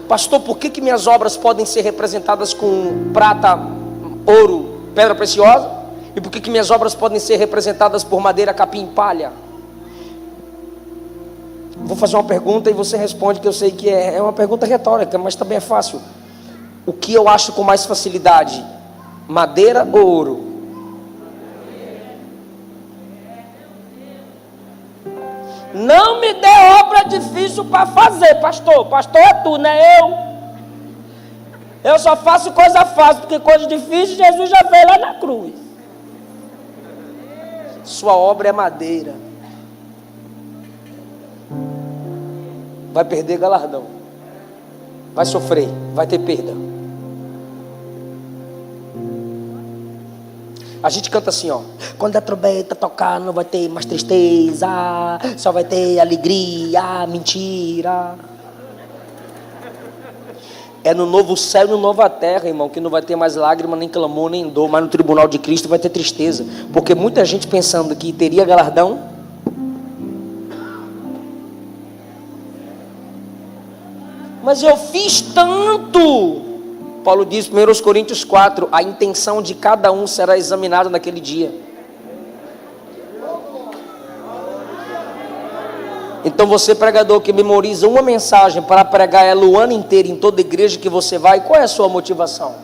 Pastor, por que minhas obras podem ser representadas com prata, ouro, pedra preciosa? E por que minhas obras podem ser representadas por madeira, capim e palha? Vou fazer uma pergunta e você responde, que eu sei que é uma pergunta retórica, mas também é fácil. O que eu acho com mais facilidade? Madeira ou ouro? Não me dê obra difícil para fazer, pastor. Pastor é tu, não é eu. Eu só faço coisa fácil, porque coisa difícil Jesus já fez lá na cruz. Sua obra é madeira. Vai perder galardão. Vai sofrer, vai ter perda. A gente canta assim, ó: quando a trombeta tocar não vai ter mais tristeza, só vai ter alegria. Mentira. É no novo céu e no nova terra, irmão, que não vai ter mais lágrima, nem clamor, nem dor. Mas no tribunal de Cristo vai ter tristeza, porque muita gente pensando que teria galardão. Mas eu fiz tanto. Paulo diz, 1 Coríntios 4, a intenção de cada um será examinada naquele dia. Então você, pregador, que memoriza uma mensagem para pregar ela o ano inteiro em toda igreja que você vai, qual é a sua motivação?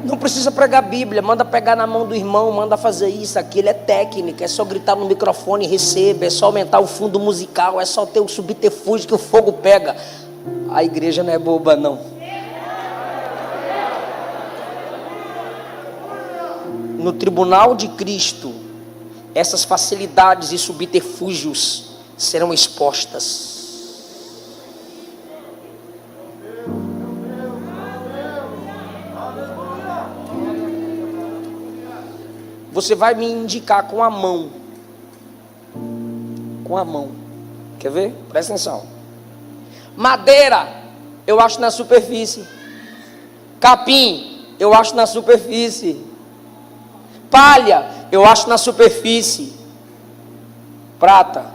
Não precisa pregar Bíblia, manda pegar na mão do irmão, manda fazer isso, aquilo, é técnica, é só gritar no microfone e receba, é só aumentar o fundo musical, é só ter o subterfúgio que o fogo pega. A igreja não é boba, não. No tribunal de Cristo, essas facilidades e subterfúgios serão expostas. você vai me indicar com a mão. Com a mão. Quer ver? Presta atenção. Madeira, eu acho na superfície. Capim, eu acho na superfície. Palha, eu acho na superfície. Prata,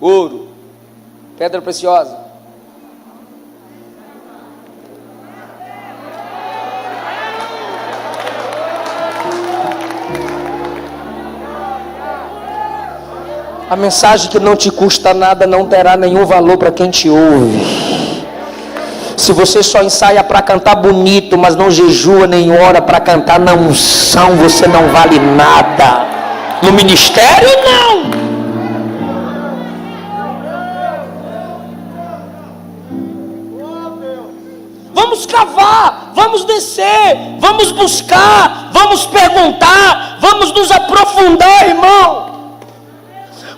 ouro, pedra preciosa. A mensagem que não te custa nada não terá nenhum valor para quem te ouve. Se você só ensaia para cantar bonito, mas não jejua nem ora para cantar na unção, você não vale nada. No ministério, não. Vamos cavar, vamos descer, vamos buscar, vamos perguntar, vamos nos aprofundar, irmão.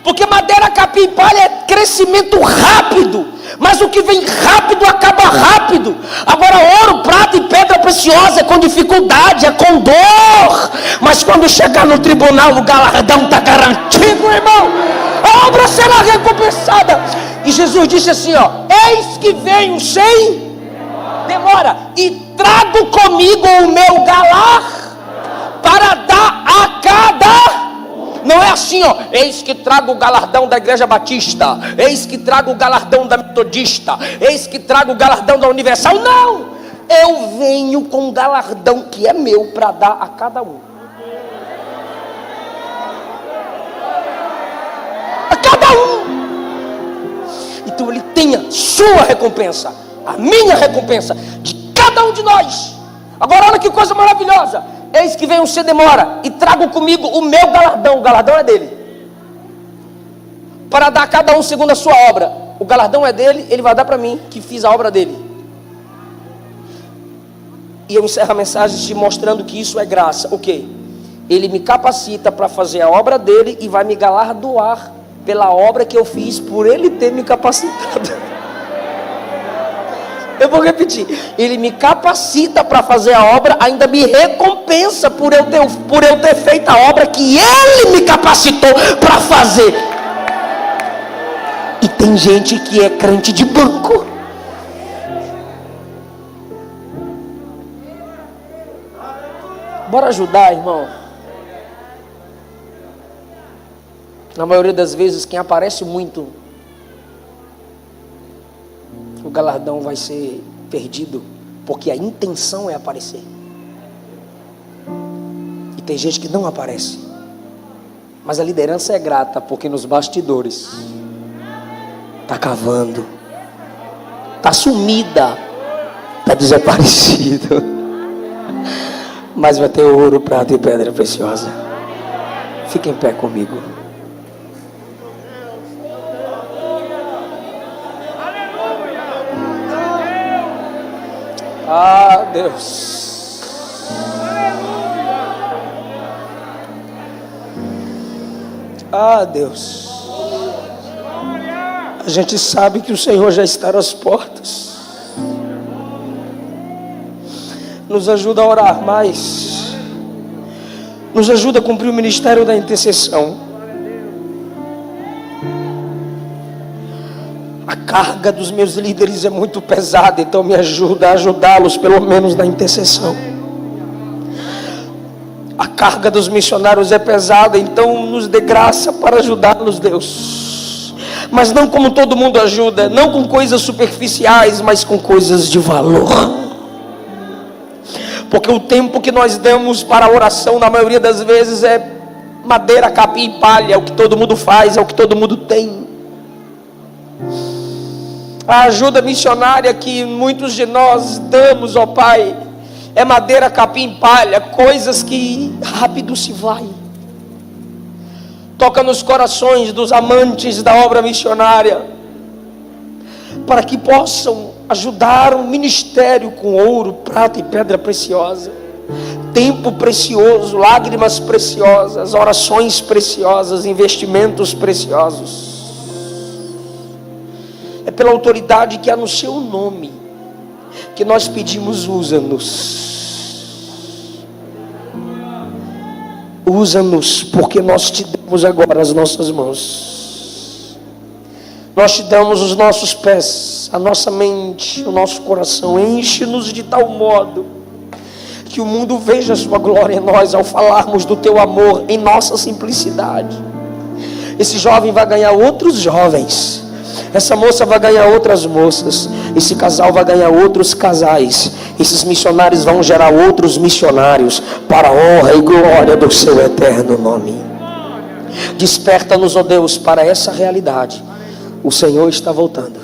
Porque madeira, capim e palha é crescimento rápido, mas o que vem rápido acaba rápido. Agora ouro, prata e pedra preciosa é com dificuldade, é com dor, mas quando chegar no tribunal o galardão está garantido, irmão. A obra será recompensada. E Jesus disse assim, ó: eis que venho sem demora, e trago comigo o meu galar para dar a cada. Não é assim, ó: eis que trago o galardão da Igreja Batista, eis que trago o galardão da Metodista, eis que trago o galardão da Universal. Não, eu venho com um galardão que é meu para dar a cada um. A cada um. Então ele tem a sua recompensa, a minha recompensa, de cada um de nós. Agora olha que coisa maravilhosa. Eis que venho sem demora, e trago comigo o meu galardão. O galardão é dele, para dar a cada um segundo a sua obra. O galardão é dele, ele vai dar para mim, que fiz a obra dele. E eu encerro a mensagem te mostrando que isso é graça. O quê? Ele me capacita para fazer a obra dele e vai me galardoar pela obra que eu fiz por ele ter me capacitado. Eu vou repetir. Ele me capacita para fazer a obra, ainda me recompensa por eu ter feito a obra que ele me capacitou para fazer. E tem gente que é crente de banco. Bora ajudar, irmão. Na maioria das vezes, quem aparece muito, o galardão vai ser perdido, porque a intenção é aparecer. E tem gente que não aparece, mas a liderança é grata, porque nos bastidores está cavando, está sumida, está desaparecido, mas vai ter ouro, prata e pedra preciosa. Fique em pé comigo. Ah, Deus. Ah, Deus. A gente sabe que o Senhor já está às portas. Nos ajuda a orar mais. Nos ajuda a cumprir o ministério da intercessão. A carga dos meus líderes é muito pesada, então me ajuda a ajudá-los, pelo menos na intercessão. A carga dos missionários é pesada, então nos dê graça para ajudá-los, Deus. Mas não como todo mundo ajuda, não com coisas superficiais, mas com coisas de valor. Porque o tempo que nós damos para a oração, na maioria das vezes, é madeira, capim e palha, é o que todo mundo faz, é o que todo mundo tem. A ajuda missionária que muitos de nós damos, ó Pai, é madeira, capim e palha, coisas que rápido se vai. Toca nos corações dos amantes da obra missionária, para que possam ajudar o ministério com ouro, prata e pedra preciosa, tempo precioso, lágrimas preciosas, orações preciosas, investimentos preciosos. É pela autoridade que há no seu nome que nós pedimos, usa-nos. Usa-nos, porque nós te damos agora as nossas mãos. Nós te damos os nossos pés, a nossa mente, o nosso coração. Enche-nos de tal modo que o mundo veja a sua glória em nós ao falarmos do teu amor em nossa simplicidade. Esse jovem vai ganhar outros jovens. Essa moça vai ganhar outras moças. Esse casal vai ganhar outros casais. Esses missionários vão gerar outros missionários para a honra e glória do seu eterno nome. Desperta-nos, ó Deus, para essa realidade. O Senhor está voltando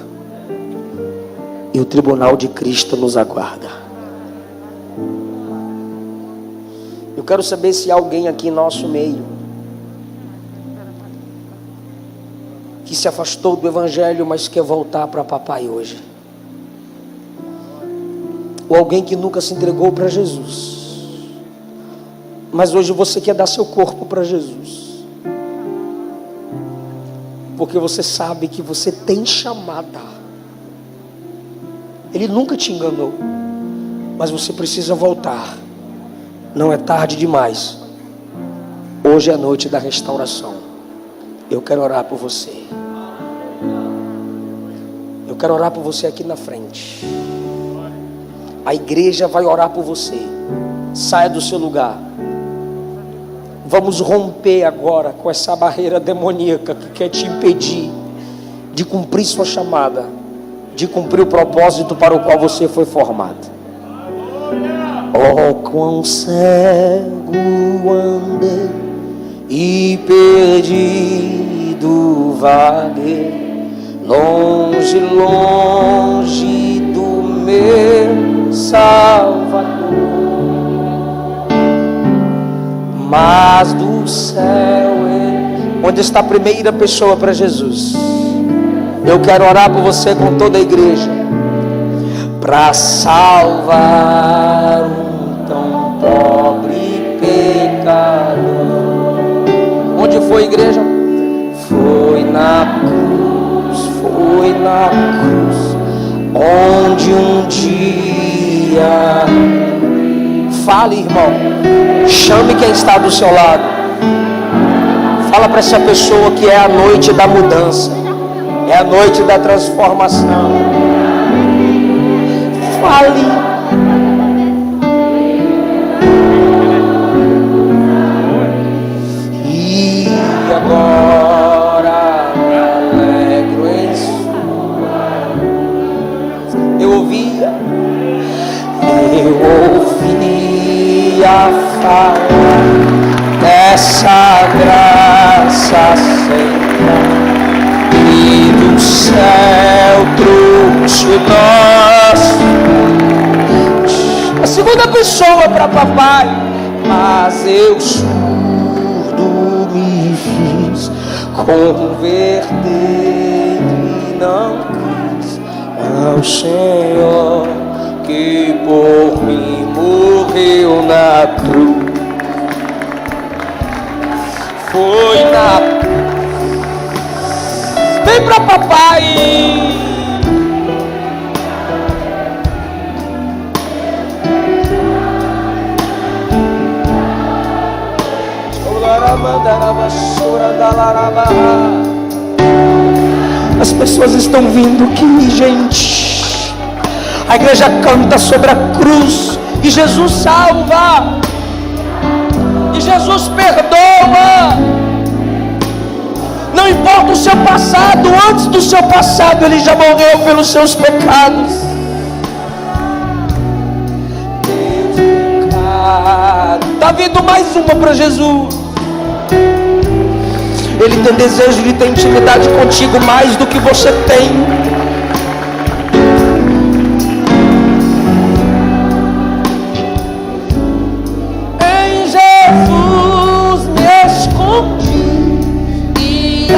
e o tribunal de Cristo nos aguarda. Eu quero saber se há alguém aqui em nosso meio que se afastou do Evangelho, mas quer voltar para papai hoje. Ou alguém que nunca se entregou para Jesus, mas hoje você quer dar seu corpo para Jesus, porque você sabe que você tem chamada. Ele nunca te enganou, mas você precisa voltar. Não é tarde demais. Hoje é a noite da restauração. Eu quero orar por você. Eu quero orar por você aqui na frente. A igreja vai orar por você. Saia do seu lugar. Vamos romper agora com essa barreira demoníaca que quer te impedir de cumprir sua chamada, de cumprir o propósito para o qual você foi formado. Oh, quão cego andei e perdido vaguei, longe, longe do meu Salvador. Mas do céu, onde está a primeira pessoa para Jesus? Eu quero orar por você com toda a igreja, para salvar um tão pobre pecador. Onde foi a igreja? Foi na cruz, onde um dia... Fale, irmão, chame quem está do seu lado. Fala para essa pessoa que é a noite da mudança, é a noite da transformação. Fale. E agora me alegro em sua. Eu ouvia falar dessa graça sem par, e do céu trouxe o nosso. A segunda pessoa para papai. Mas eu surdo me fiz, converter e não quis ao Senhor que por mim morreu na cruz. Foi na... Vem pra papai. As pessoas estão vindo aqui, gente. A igreja canta sobre a cruz e Jesus salva, e Jesus perdoa. Não importa o seu passado, antes do seu passado Ele já morreu pelos seus pecados. Está vindo mais uma para Jesus. Ele tem desejo de ter intimidade contigo mais do que você tem. Em Jesus me escondi e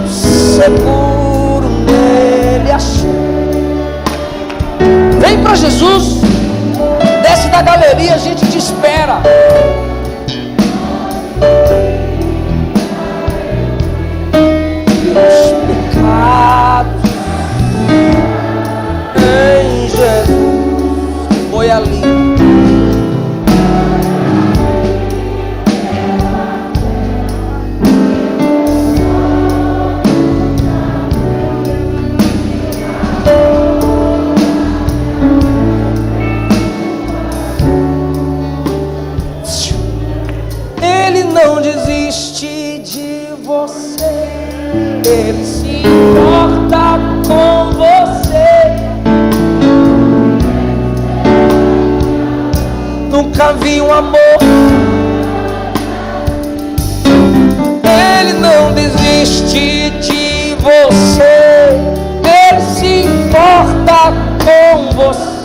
seguro nele achei. Vem para Jesus. Desce da galeria, a gente te espera. Meus pecados você, Ele se importa com você. Nunca vi um amor. Ele não desiste de você. Ele se importa com você.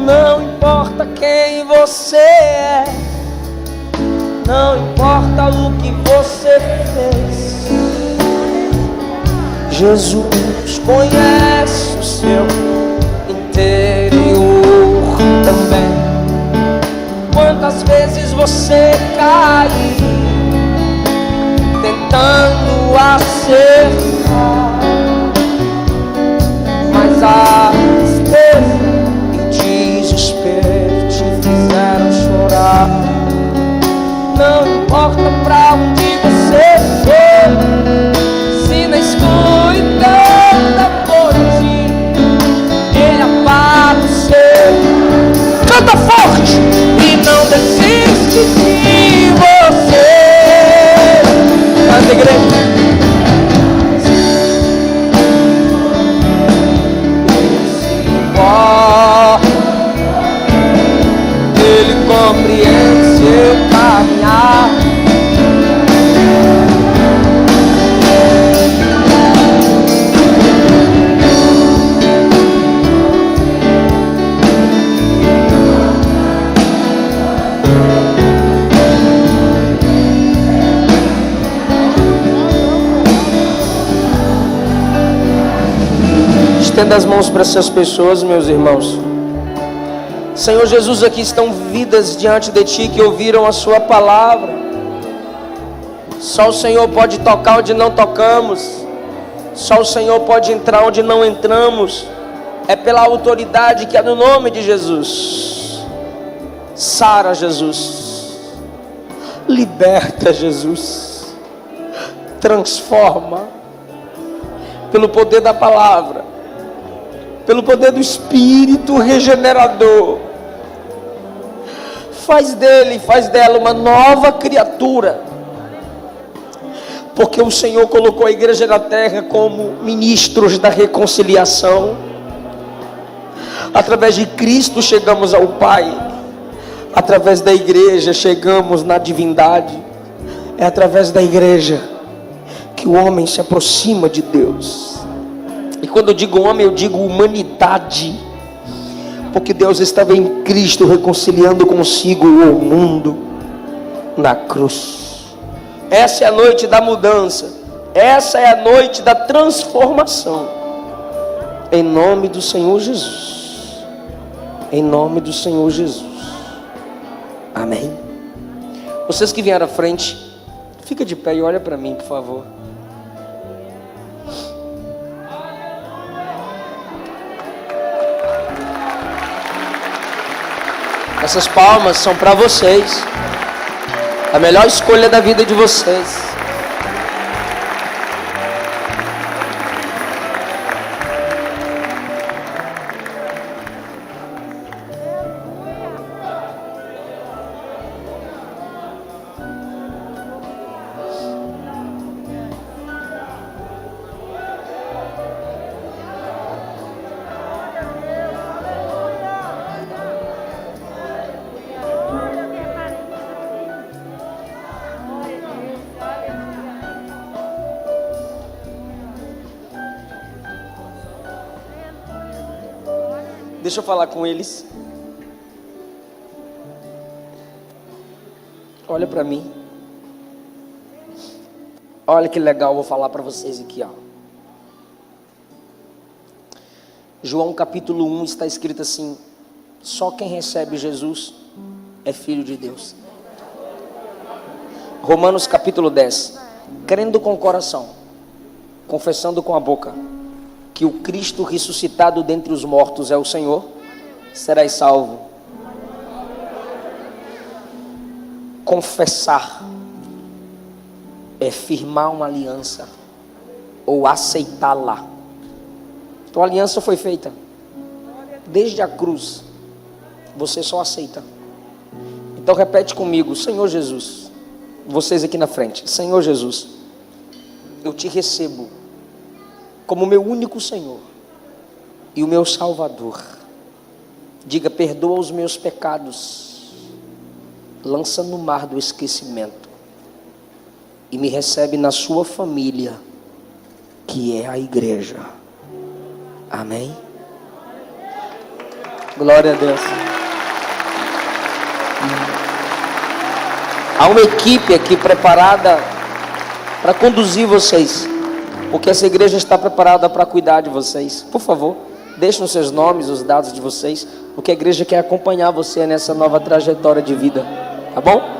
Não importa quem você é, não importa o que você fez, Jesus conhece o seu interior também. Quantas vezes você caiu tentando acertar, mas a tristeza e desespero te fizeram chorar. Não importa pra onde você for, se na escuridão da noite Ele apareceu. Canta forte! E não desiste de você. Canta, igreja. Ele compreende seu caminhar. Estenda as mãos para essas pessoas, meus irmãos. Senhor Jesus, aqui estão vidas diante de Ti que ouviram a Sua palavra. Só o Senhor pode tocar onde não tocamos. Só o Senhor pode entrar onde não entramos. É pela autoridade que é no nome de Jesus. Sara, Jesus. Liberta, Jesus. Transforma. Pelo poder da palavra. Pelo poder do Espírito regenerador. Faz dela uma nova criatura. Porque o Senhor colocou a igreja na terra como ministros da reconciliação. Através de Cristo chegamos ao Pai. Através da igreja chegamos na divindade. É através da igreja que o homem se aproxima de Deus. E quando eu digo homem, eu digo humanidade. Porque Deus estava em Cristo reconciliando consigo o mundo na cruz. Essa é a noite da mudança. Essa é a noite da transformação. Em nome do Senhor Jesus. Em nome do Senhor Jesus. Amém. Vocês que vieram à frente, fica de pé e olha para mim, por favor. Essas palmas são para vocês. A melhor escolha da vida de vocês. Deixa eu falar com eles. Olha para mim. Olha que legal, vou falar para vocês aqui, ó. João capítulo 1 está escrito assim: só quem recebe Jesus é filho de Deus. Romanos capítulo 10: crendo com o coração, confessando com a boca que o Cristo ressuscitado dentre os mortos é o Senhor, serás salvo. Confessar é firmar uma aliança ou aceitá-la Tua aliança foi feita. Desde a cruz, você só aceita. Então repete comigo: Senhor Jesus. Vocês aqui na frente: Senhor Jesus, eu te recebo como meu único Senhor e o meu Salvador. Diga: perdoa os meus pecados, lança no mar do esquecimento e me recebe na sua família, que é a igreja. Amém? Glória a Deus. Há uma equipe aqui preparada para conduzir vocês, porque essa igreja está preparada para cuidar de vocês. Por favor, deixem os seus nomes, os dados de vocês, porque a igreja quer acompanhar você nessa nova trajetória de vida, tá bom?